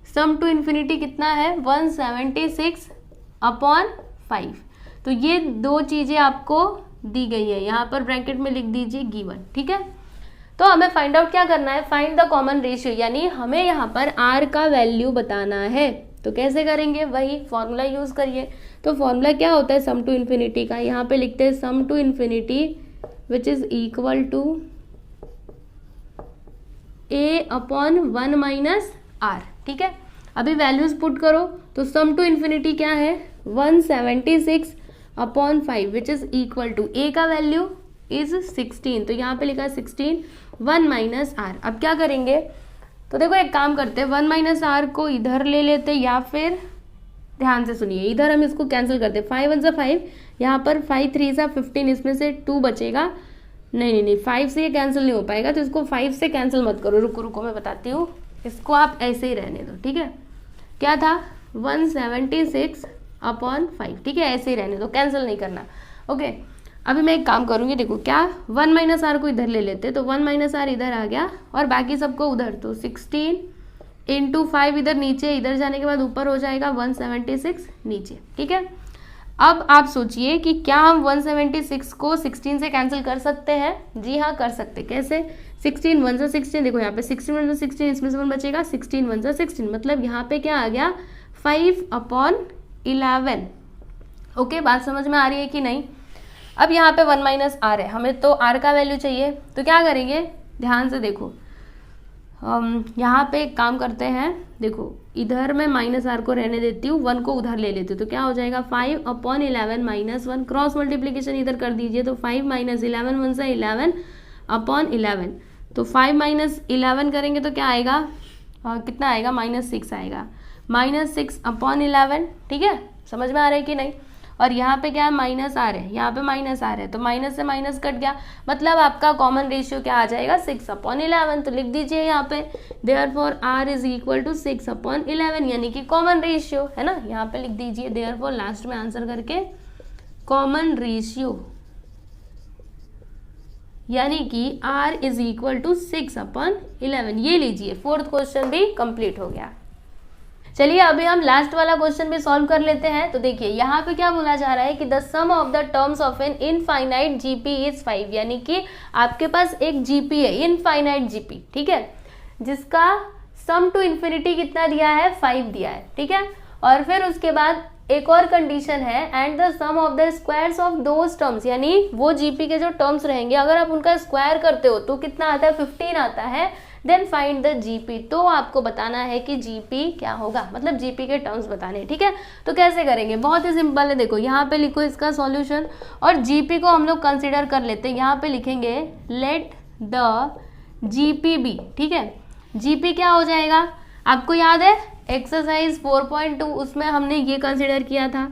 Speaker 1: सम टू इन्फिनिटी कितना है 176/5। तो ये दो चीजें आपको दी गई है, यहाँ पर ब्रैकेट में लिख दीजिए गिवन, ठीक है। तो हमें फाइंड आउट क्या करना है, फाइंड द कॉमन रेशियो, यानी हमें यहाँ पर आर का वैल्यू बताना है। तो कैसे करेंगे, वही फॉर्मूला यूज करिए। तो फॉर्मूला क्या होता है सम टू इन्फिनिटी का, यहाँ पे लिखते हैं sum to infinity which is equal to a/1 - r, ठीक है। अभी वैल्यूज पुट करो, तो सम टू इन्फिनिटी क्या है 176/5 which is equal to a का वैल्यू इज 16, तो यहाँ पे लिखा है 16 1 - r। अब क्या करेंगे, तो देखो एक काम करते हैं 1 - r को इधर ले लेते, या फिर ध्यान से सुनिए इधर हम इसको कैंसिल करते, 5 1 5, यहाँ पर 5 3 15, इसमें से 2 बचेगा, नहीं 5 से ये कैंसिल नहीं हो पाएगा, तो इसको 5 से कैंसिल मत करो, रुको मैं बताती हूँ, इसको आप ऐसे ही रहने दो, ठीक है। क्या था 176/5, ठीक है, ऐसे ही रहने दो, कैंसिल नहीं करना, ओके। अभी मैं एक काम करूँगी, देखो क्या 1 - r को इधर ले लेते, तो 1 - r इधर आ गया और बाकी सबको उधर, तो 16 × 5 इधर नीचे, इधर जाने के बाद ऊपर हो जाएगा 176 नीचे, ठीक है। अब आप सोचिए कि क्या हम 176 को 16 से कैंसिल कर सकते हैं, जी हाँ कर सकते। कैसे, 16 1 × 16, देखो यहाँ पे 16 1 × 16, इसमें से 1 बचेगा, 16 1 × 16, मतलब यहाँ पे क्या आ गया 5/11। ओके, बात समझ में आ रही है कि नहीं। अब यहाँ पे 1 - r है, हमें तो r का वैल्यू चाहिए, तो क्या करेंगे ध्यान से देखो, यहाँ पे एक काम करते हैं, देखो इधर मैं -r को रहने देती हूँ, 1 को उधर ले लेती हूँ, तो क्या हो जाएगा 5/11 - 1, क्रॉस मल्टीप्लीकेशन इधर कर दीजिए, तो 5 - 11 1 से 11/11, तो 5 - 11 करेंगे तो क्या आएगा, कितना आएगा -6 आएगा, -6/11, ठीक है, समझ में आ रहा है कि नहीं। और यहाँ पे क्या है -r है, यहाँ पे -r है, तो माइनस से माइनस कट गया, मतलब आपका कॉमन रेशियो क्या आ जाएगा 6/11। तो लिख दीजिए यहाँ पे therefore r is equal to 6/11, यानी कि कॉमन रेशियो है ना, यहाँ पे लिख दीजिए देयरफॉर लास्ट में आंसर करके कॉमन रेशियो, यानी कि r इज इक्वल टू 6/11। ये लीजिए फोर्थ क्वेश्चन भी कंप्लीट हो गया। चलिए अभी हम लास्ट वाला क्वेश्चन भी सॉल्व कर लेते हैं। तो देखिए यहाँ पे क्या बोला जा रहा है कि the sum of the terms of an infinite GP is 5, यानी कि आपके पास एक जीपी है इनफाइनाइट जीपी, ठीक है, जिसका सम टू इन्फिनिटी कितना दिया है 5 दिया है, ठीक है। और फिर उसके बाद एक और कंडीशन है and the sum of the squares of those terms, यानी वो जीपी के जो टर्म्स रहेंगे अगर आप उनका स्क्वायर करते हो तो कितना आता है 15 आता है, देन फाइंड द जीपी। तो आपको बताना है कि जीपी क्या होगा, मतलब जीपी के टर्म्स बताने, ठीक है। तो कैसे करेंगे, बहुत ही सिंपल है, देखो यहाँ पे लिखो इसका सॉल्यूशन और जीपी को हम लोग कंसीडर कर लेते हैं, यहाँ पे लिखेंगे लेट द जीपी बी, ठीक है। जीपी क्या हो जाएगा, आपको याद है एक्सरसाइज 4.2 उसमें हमने ये कंसीडर किया था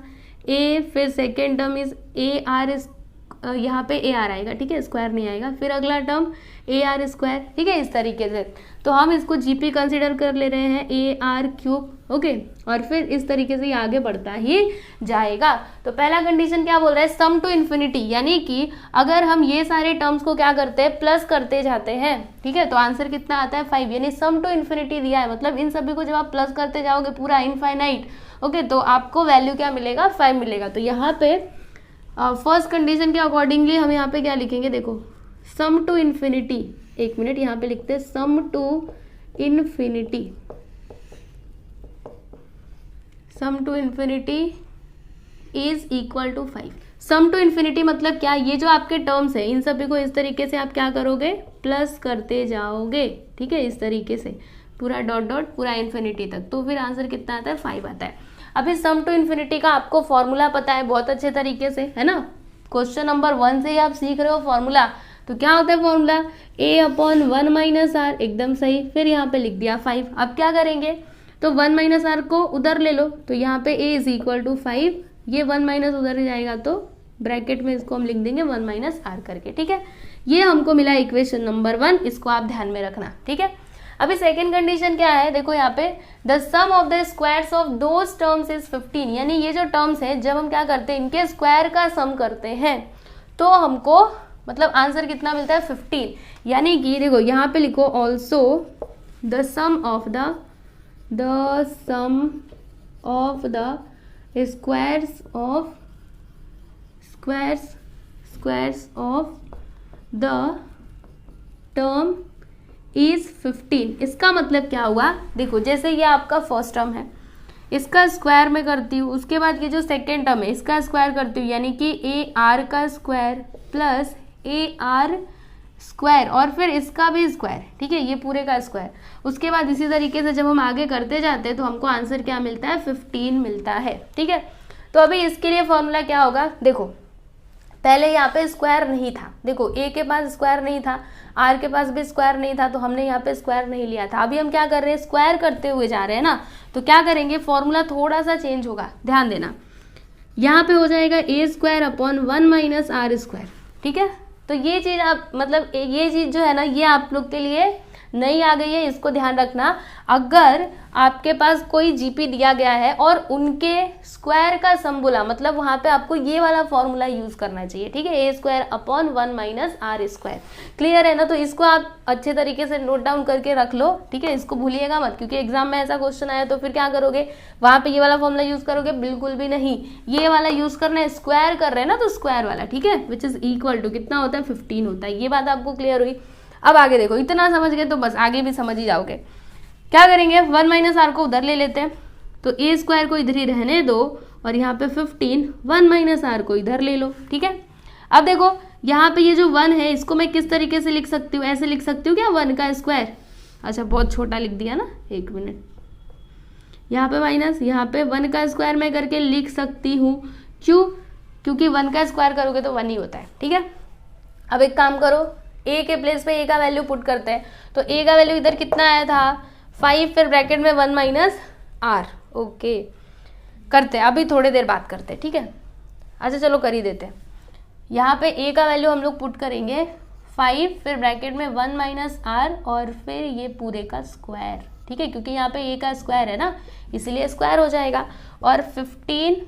Speaker 1: ए, फिर second term is A R, यहाँ पे ए आर आएगा, ठीक है, स्क्वायर नहीं आएगा, फिर अगला टर्म ए आर स्क्वायर, ठीक है, इस तरीके से। तो हम इसको जीपी कंसीडर कर ले रहे हैं ए आर क्यूब, ओके, और फिर इस तरीके से ये आगे बढ़ता ही जाएगा। तो पहला कंडीशन क्या बोल रहा है सम टू इन्फिनिटी, यानी कि अगर हम ये सारे टर्म्स को क्या करते हैं प्लस करते जाते हैं, ठीक है, तो आंसर कितना आता है 5, यानी सम टू इन्फिनिटी दिया है, मतलब इन सभी को जब आप प्लस करते जाओगे पूरा इनफाइनाइट, ओके, तो आपको वैल्यू क्या मिलेगा 5 मिलेगा। तो यहाँ पे फर्स्ट कंडीशन के अकॉर्डिंगली हम यहाँ पे क्या लिखेंगे, देखो सम टू इन्फिनिटी, एक मिनट यहाँ पे लिखते हैं sum to infinity, sum to infinity is equal to 5। Sum to infinity मतलब क्या, ये जो आपके टर्म्स है इन सभी को इस तरीके से आप क्या करोगे, प्लस करते जाओगे, ठीक है, इस तरीके से पूरा डॉट डॉट पूरा इन्फिनिटी तक, तो फिर आंसर कितना आता है, 5 आता है। अभी सम टू इन्फिनिटी का आपको फॉर्मूला पता है बहुत अच्छे तरीके से, है ना, क्वेश्चन नंबर 1 से ही आप सीख रहे हो फॉर्मूला। तो क्या होता है फॉर्मूला, a/1 माइनस आर, एकदम सही। फिर यहाँ पे लिख दिया 5। अब क्या करेंगे, तो 1 माइनस आर को उधर ले लो, तो यहाँ पे a इज इक्वल टू 5, ये 1 माइनस उधर जाएगा तो ब्रैकेट में इसको हम लिख देंगे 1 माइनस आर करके, ठीक है। ये हमको मिला इक्वेशन नंबर 1, इसको आप ध्यान में रखना, ठीक है। अभी सेकेंड कंडीशन क्या है, देखो यहाँ पे the sum of the squares of those terms is 15, यानी ये जो टर्म्स है जब हम क्या करते हैं इनके स्क्वायर का सम करते हैं तो हमको मतलब आंसर कितना मिलता है, 15। यानी कि देखो यहाँ पे लिखो also the sum of the squares of the term is 15। इसका मतलब क्या हुआ, देखो जैसे ये आपका फर्स्ट टर्म है, इसका स्क्वायर में करती हूँ, उसके बाद ये जो सेकेंड टर्म है इसका स्क्वायर करती हूँ, यानी कि ए आर का square plus A R square और फिर इसका भी स्क्वायर, ठीक है, ये पूरे का स्क्वायर। उसके बाद इसी तरीके से जब हम आगे करते जाते हैं तो हमको आंसर क्या मिलता है, 15 मिलता है, ठीक है। तो अभी इसके लिए फॉर्मूला क्या होगा, देखो पहले यहाँ पे स्क्वायर नहीं था, देखो ए के पास स्क्वायर नहीं था, आर के पास भी स्क्वायर नहीं था, तो हमने यहाँ पे स्क्वायर नहीं लिया था। अभी हम क्या कर रहे हैं, स्क्वायर करते हुए जा रहे हैं ना, तो क्या करेंगे, फॉर्मूला थोड़ा सा चेंज होगा, ध्यान देना। यहाँ पे हो जाएगा A square upon 1 minus R square, ठीक है। तो ये चीज़ आप मतलब ये चीज़ जो है ना ये आप लोग के लिए नई आ गई है, इसको ध्यान रखना। अगर आपके पास कोई जीपी दिया गया है और उनके स्क्वायर का सम बोला, मतलब वहाँ पे आपको ये वाला फॉर्मूला यूज़ करना चाहिए, ठीक है, A square upon 1 minus R square. Clear है ना, तो इसको आप अच्छे तरीके से नोट डाउन करके रख लो, ठीक है, इसको भूलिएगा मत, क्योंकि एग्जाम में ऐसा क्वेश्चन आया तो फिर क्या करोगे, वहाँ पे ये वाला फॉर्मूला यूज़ करोगे, बिल्कुल भी नहीं, ये वाला यूज़ करना है, स्क्वायर कर रहे हैं ना तो स्क्वायर वाला, ठीक है, विच इज़ इक्वल टू कितना होता है, 15 होता है। ये बात आपको क्लियर हुई। अब आगे देखो, इतना समझ गए तो बस आगे भी समझ ही जाओगे। क्या करेंगे, 1 माइनस आर को उधर ले लेते हैं, तो ए स्क्वायर को इधर ही रहने दो और यहाँ पे 15, 1 माइनस आर को इधर ले लो, ठीक है। अब देखो यहाँ पे ये जो 1 है इसको मैं किस तरीके से लिख सकती हूँ, ऐसे लिख सकती हूँ क्या, 1 का स्क्वायर, अच्छा बहुत छोटा लिख दिया ना, एक मिनट, यहाँ पे माइनस, यहाँ पे 1 का स्क्वायर मैं करके लिख सकती हूँ, क्यों, क्योंकि 1 का स्क्वायर करोगे तो 1 ही होता है, ठीक है। अब एक काम करो, ए के प्लेस पे ए का वैल्यू पुट करते हैं, तो ए का वैल्यू इधर कितना आया था, 5, फिर ब्रैकेट में 1 माइनस आर, ओके करते हैं, अभी थोड़ी देर बात करते हैं, ठीक है। अच्छा चलो कर ही देते हैं। यहाँ पे ए का वैल्यू हम लोग पुट करेंगे 5, फिर ब्रैकेट में 1 माइनस आर और फिर ये पूरे का स्क्वायर, ठीक है, क्योंकि यहाँ पे ए का स्क्वायर है ना इसलिए स्क्वायर हो जाएगा, और 15,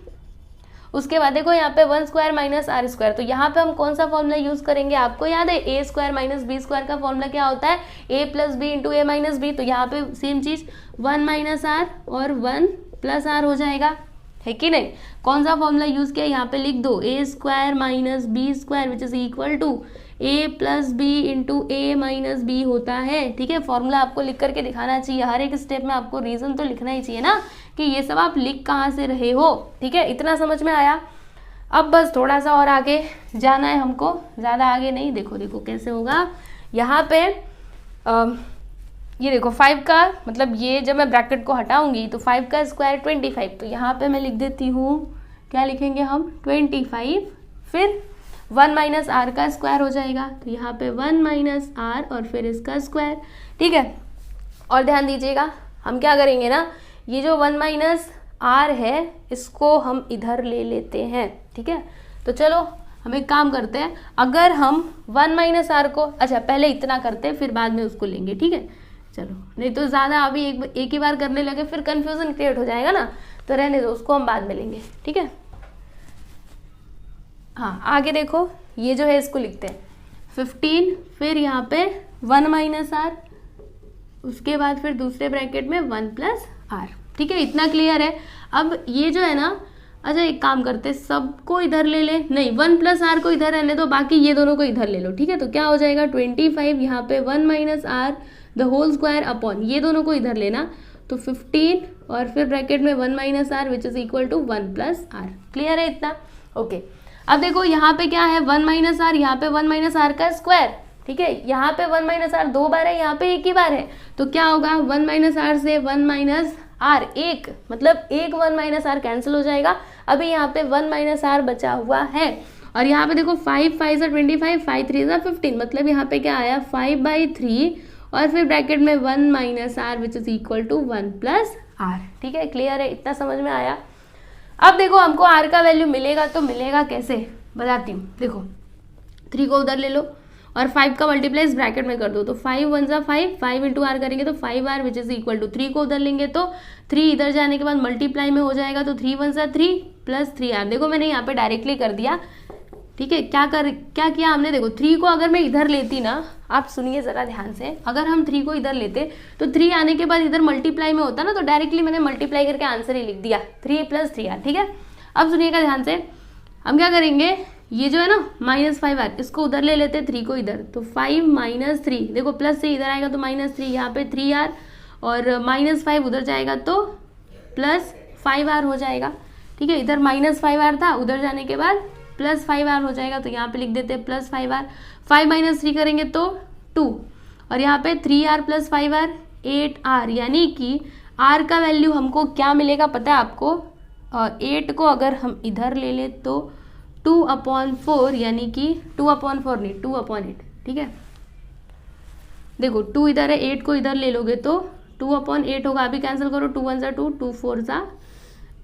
Speaker 1: उसके बाद देखो यहाँ पे 1 स्क्वायर माइनस आर स्क्वायर, तो यहाँ पे हम कौन सा फॉर्मूला यूज करेंगे, आपको याद है A square minus B square का फॉर्मूला क्या होता है, ए plus B into A minus B. तो यहाँ पे सेम चीज 1 माइनस आर और 1 प्लस आर हो जाएगा, है कि नहीं। कौन सा फॉर्मूला यूज किया, यहाँ पे लिख दो, A square minus B square which is equal to A plus B into A minus B होता है, ठीक है। फॉर्मूला आपको लिख करके दिखाना चाहिए, हर एक स्टेप में आपको रीजन तो लिखना ही चाहिए ना कि ये सब आप लिख कहाँ से रहे हो, ठीक है। इतना समझ में आया। अब बस थोड़ा सा और आगे जाना है हमको, ज़्यादा आगे नहीं। देखो देखो कैसे होगा, यहाँ पे ये देखो 5 का मतलब ये जब मैं ब्रैकेट को हटाऊंगी तो 5 का स्क्वायर 25, तो यहाँ पे मैं लिख देती हूँ, क्या लिखेंगे हम, 25, फिर 1 माइनस आर का स्क्वायर हो जाएगा, तो यहाँ पे 1 माइनस आर और फिर इसका स्क्वायर, ठीक है। और ध्यान दीजिएगा हम क्या करेंगे ना, ये जो 1 माइनस आर है इसको हम इधर ले लेते हैं, ठीक है। तो चलो हम एक काम करते हैं, अगर हम 1 माइनस आर को, अच्छा पहले इतना करते हैं फिर बाद में उसको लेंगे, ठीक है। चलो नहीं तो ज़्यादा अभी एक ही बार करने लगे फिर कंफ्यूजन क्रिएट हो जाएगा ना, तो रहने दो, उसको हम बाद में लेंगे, ठीक है। हाँ आगे देखो, ये जो है इसको लिखते हैं 15, फिर यहाँ पे 1 माइनस आर, उसके बाद फिर दूसरे ब्रैकेट में 1 प्लस आर, ठीक है। इतना क्लियर है। अब ये जो है ना, अच्छा एक काम करते, सबको इधर ले ले, नहीं 1 प्लस आर को इधर रहने दो, बाकी ये दोनों को इधर ले लो, ठीक है। तो क्या हो जाएगा 25, यहाँ पे 1 minus r the whole square upon, ये दोनों को इधर लेना, तो 15 और फिर ब्रैकेट में 1 minus r which is equal to 1 plus r. Clear है इतना? ओके अब देखो यहाँ पे क्या है 1 माइनस आर, यहाँ पे 1 माइनस आर का स्क्वायर, ठीक है। यहाँ पे 1 माइनस आर 2 बार है, यहाँ पे एक ही बार है, तो क्या होगा 1 माइनस आर से 1 माइनस आर एक, मतलब एक 1 माइनस आर कैंसिल हो जाएगा। अभी यहाँ पे 1 माइनस आर बचा हुआ है और यहाँ पे देखो 5 5 से 25, 5 3 से 15, मतलब यहाँ पे क्या आया 5/3 और फिर ब्रैकेट में 1 minus r which is equal to 1 plus r. ठीक है, क्लियर है? इतना समझ में आया? अब देखो हमको आर का वैल्यू मिलेगा, तो मिलेगा कैसे बताती हूँ। देखो 3 को उधर ले लो और 5 का मल्टीप्लाई इस ब्रैकेट में कर दो, तो 5 1 जा 5, 5 इंटू आर करेंगे तो 5r which is equal to 3 को उधर लेंगे तो 3 इधर जाने के बाद मल्टीप्लाई में हो जाएगा, तो 3 1 जा 3 प्लस 3r। देखो मैंने यहाँ पे डायरेक्टली कर दिया, ठीक है। क्या किया हमने, देखो 3 को अगर मैं इधर लेती ना, आप सुनिए जरा ध्यान से, अगर हम 3 को इधर लेते तो 3 आने के बाद इधर मल्टीप्लाई में होता ना, तो डायरेक्टली मैंने मल्टीप्लाई करके आंसर ही लिख दिया 3 प्लस 3r। ठीक है, अब सुनिएगा ध्यान से, हम क्या करेंगे, ये जो है ना -5r इसको उधर ले लेते, 3 को इधर, तो 5 माइनस 3, देखो प्लस से इधर आएगा तो -3, यहाँ पे 3r और -5 उधर जाएगा तो प्लस 5r हो जाएगा। ठीक है, इधर -5r था, उधर जाने के बाद प्लस 5r हो जाएगा, तो यहाँ पे लिख देते हैं प्लस 5r। 5 माइनस 3 करेंगे तो 2 और यहाँ पे 3r प्लस 5r 8r, यानी कि r का वैल्यू हमको क्या मिलेगा पता है आपको, 8 को अगर हम इधर ले ले तो 2/4, यानी कि 2/4 नहीं 2/8। ठीक है, देखो 2 इधर है, 8 को इधर ले लोगे तो 2/8 होगा, अभी कैंसिल करो, 2 1 जा 2, 2 4 जा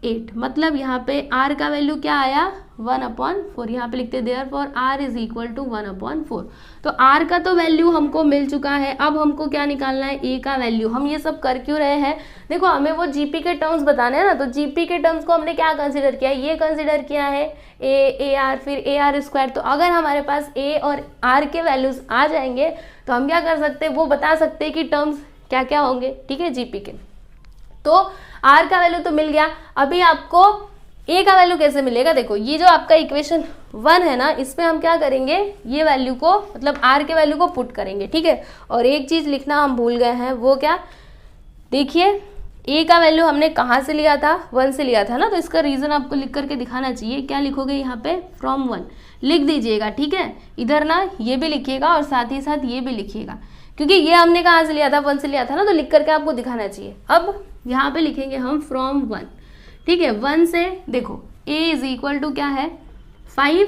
Speaker 1: 8, मतलब यहाँ पे r का वैल्यू क्या आया 1/4। यहाँ पे लिखते therefore r is equal to 1/4। तो r का तो वैल्यू हमको मिल चुका है, अब हमको क्या निकालना है, a का वैल्यू। हम ये सब कर क्यों रहे हैं, देखो हमें वो जीपी के टर्म्स बताने हैं ना, तो जीपी के टर्म्स को हमने क्या कंसिडर किया, ये कंसिडर किया है a आर फिर AR²। तो अगर हमारे पास a और r के वैल्यूज आ जाएंगे तो हम क्या कर सकते हैं, वो बता सकते हैं कि टर्म्स क्या क्या होंगे। ठीक है, जीपी के, तो r का वैल्यू तो मिल गया। अभी आपको a का वैल्यू कैसे मिलेगा, देखो ये जो आपका इक्वेशन 1 है ना, इसमें हम क्या करेंगे, ये वैल्यू को मतलब r के वैल्यू को पुट करेंगे। ठीक है, और एक चीज लिखना हम भूल गए हैं, वो क्या, देखिए a का वैल्यू हमने कहाँ से लिया था, 1 से लिया था ना, तो इसका रीजन आपको लिख करके दिखाना चाहिए। क्या लिखोगे यहाँ पे, फ्रॉम 1 लिख दीजिएगा। ठीक है, इधर ना ये भी लिखिएगा और साथ ही साथ ये भी लिखिएगा, क्योंकि ये हमने कहाँ से लिया था, 1 से लिया था ना, तो लिख करके आपको दिखाना चाहिए। अब यहाँ पे लिखेंगे हम फ्रॉम 1। ठीक है, 1 से देखो a इज इक्वल टू क्या है 5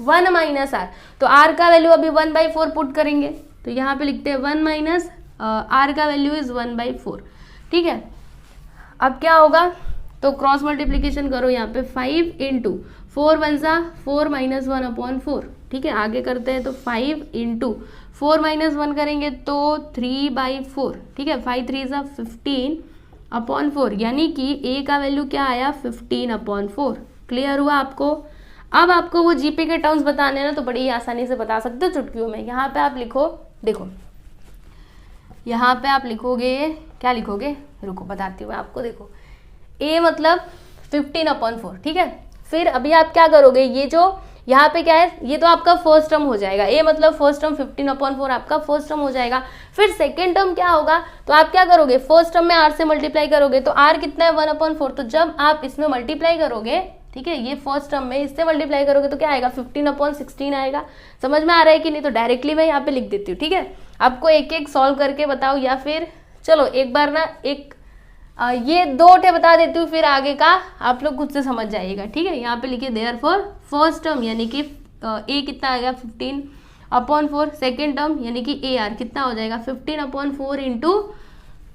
Speaker 1: 1 माइनस r, तो r का वैल्यू अभी 1/4 पुट करेंगे, तो यहाँ पे लिखते हैं 1 माइनस r का वैल्यू इज 1/4। ठीक है, अब क्या होगा, तो क्रॉस मल्टीप्लीकेशन करो, यहाँ पे 5 इंटू 4 1 जा 4 माइनस 1/4। ठीक है, आगे करते हैं, तो 5 इंटू 4 माइनस 1 करेंगे तो 3/4। ठीक है, 5 3 जा 15/4, यानी कि a का वैल्यू क्या आया 15/4। क्लियर हुआ आपको? अब आपको वो जीपी के टर्म्स बताने हैं ना, तो बड़ी ही आसानी से बता सकते हो चुटकियों में। यहाँ पे आप लिखो, देखो यहाँ पे आप लिखोगे, क्या लिखोगे, रुको बताती हूँ आपको। देखो a मतलब 15/4। ठीक है, फिर अभी आप क्या करोगे, ये जो यहाँ पे क्या है, ये तो आपका फर्स्ट टर्म हो जाएगा, a मतलब फर्स्ट टर्म 15/4 आपका फर्स्ट टर्म हो जाएगा। फिर सेकेंड टर्म क्या होगा, तो आप क्या करोगे, फर्स्ट टर्म में r से मल्टीप्लाई करोगे, तो r कितना है 1/4, तो जब आप इसमें मल्टीप्लाई करोगे, ठीक है, ये फर्स्ट टर्म में इससे मल्टीप्लाई करोगे तो क्या आएगा 15/16 आएगा। समझ में आ रहा है कि नहीं, तो डायरेक्टली मैं यहाँ पे लिख देती हूँ। ठीक है, आपको एक एक सॉल्व करके बताओ, या फिर चलो एक बार ना ये 2 बता देती हूँ, फिर आगे का आप लोग खुद से समझ जाइएगा। ठीक है, यहाँ पे लिखिए देयरफॉर फर्स्ट टर्म यानी कि a कितना आ गया 15/4, सेकेंड टर्म यानी कि AR कितना हो जाएगा 15/4 इंटू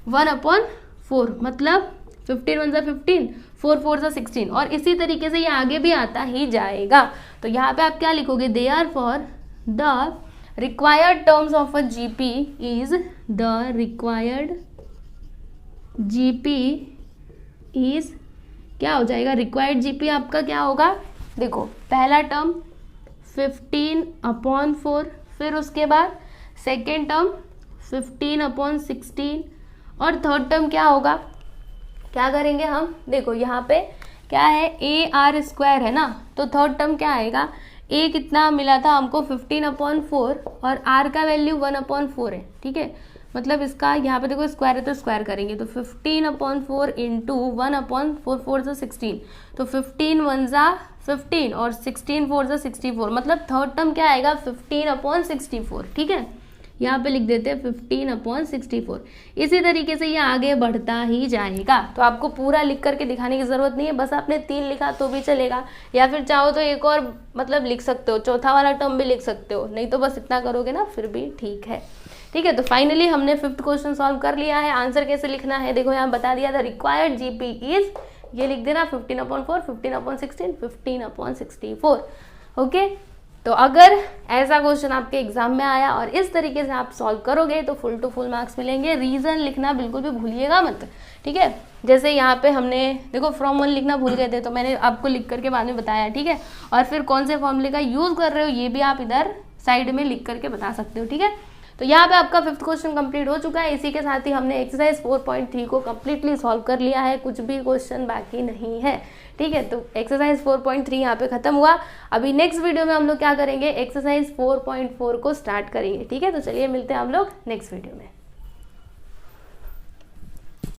Speaker 1: 1/4, मतलब 15 1 जा 15, 4 4 जा 16, और इसी तरीके से ये आगे भी आता ही जाएगा। तो यहाँ पे आप क्या लिखोगे, therefore the required terms of a GP is, the required GP is, क्या हो जाएगा, रिक्वायर्ड जीपी आपका क्या होगा, देखो पहला टर्म 15/4, फिर उसके बाद सेकेंड टर्म 15/16, और थर्ड टर्म क्या होगा, क्या करेंगे हम, देखो यहाँ पे क्या है AR² है ना, तो थर्ड टर्म क्या आएगा, a कितना मिला था हमको 15/4 और r का वैल्यू 1/4 है। ठीक है, मतलब इसका यहाँ पे देखो स्क्वायर है तो स्क्वायर करेंगे तो 15/4 इंटू 1/4, 4 × 16, तो 15 1 × 15 और 16 4 × 64, मतलब थर्ड टर्म क्या आएगा 15/64। ठीक है, यहाँ पे लिख देते हैं 15/64। इसी तरीके से ये आगे बढ़ता ही जाएगा। तो आपको पूरा लिख करके दिखाने की जरूरत नहीं है, बस आपने 3 लिखा तो भी चलेगा, या फिर चाहो तो एक और मतलब लिख सकते हो, चौथा वाला टर्म भी लिख सकते हो, नहीं तो बस इतना करोगे ना फिर भी ठीक है। ठीक है, तो फाइनली हमने 5th क्वेश्चन सॉल्व कर लिया है। आंसर कैसे लिखना है देखो यहाँ बता दिया था, रिक्वायर्ड जीपी इज, ये लिख देना 15/4, 15/16, 15/64। ओके, तो अगर ऐसा क्वेश्चन आपके एग्जाम में आया और इस तरीके से आप सॉल्व करोगे तो फुल टू फुल मार्क्स मिलेंगे। रीजन लिखना बिल्कुल भी भूलिएगा मत। ठीक है, जैसे यहाँ पे हमने देखो फ्रॉम 1 लिखना भूल गए थे तो मैंने आपको लिख करके बाद में बताया। ठीक है, और फिर कौन से फॉर्मूले का यूज कर रहे हो ये भी आप इधर साइड में लिख करके बता सकते हो। ठीक है, तो यहाँ पे आपका 5th क्वेश्चन कंप्लीट हो चुका है। इसी के साथ ही हमने एक्सरसाइज 4.3 को कम्प्लीटली सॉल्व कर लिया है, कुछ भी क्वेश्चन बाकी नहीं है। ठीक है, तो एक्सरसाइज 4.3 यहाँ पे खत्म हुआ। अभी नेक्स्ट वीडियो में हम लोग क्या करेंगे, एक्सरसाइज 4.4 को स्टार्ट करेंगे। ठीक है, तो चलिए मिलते हैं हम लोग नेक्स्ट वीडियो में।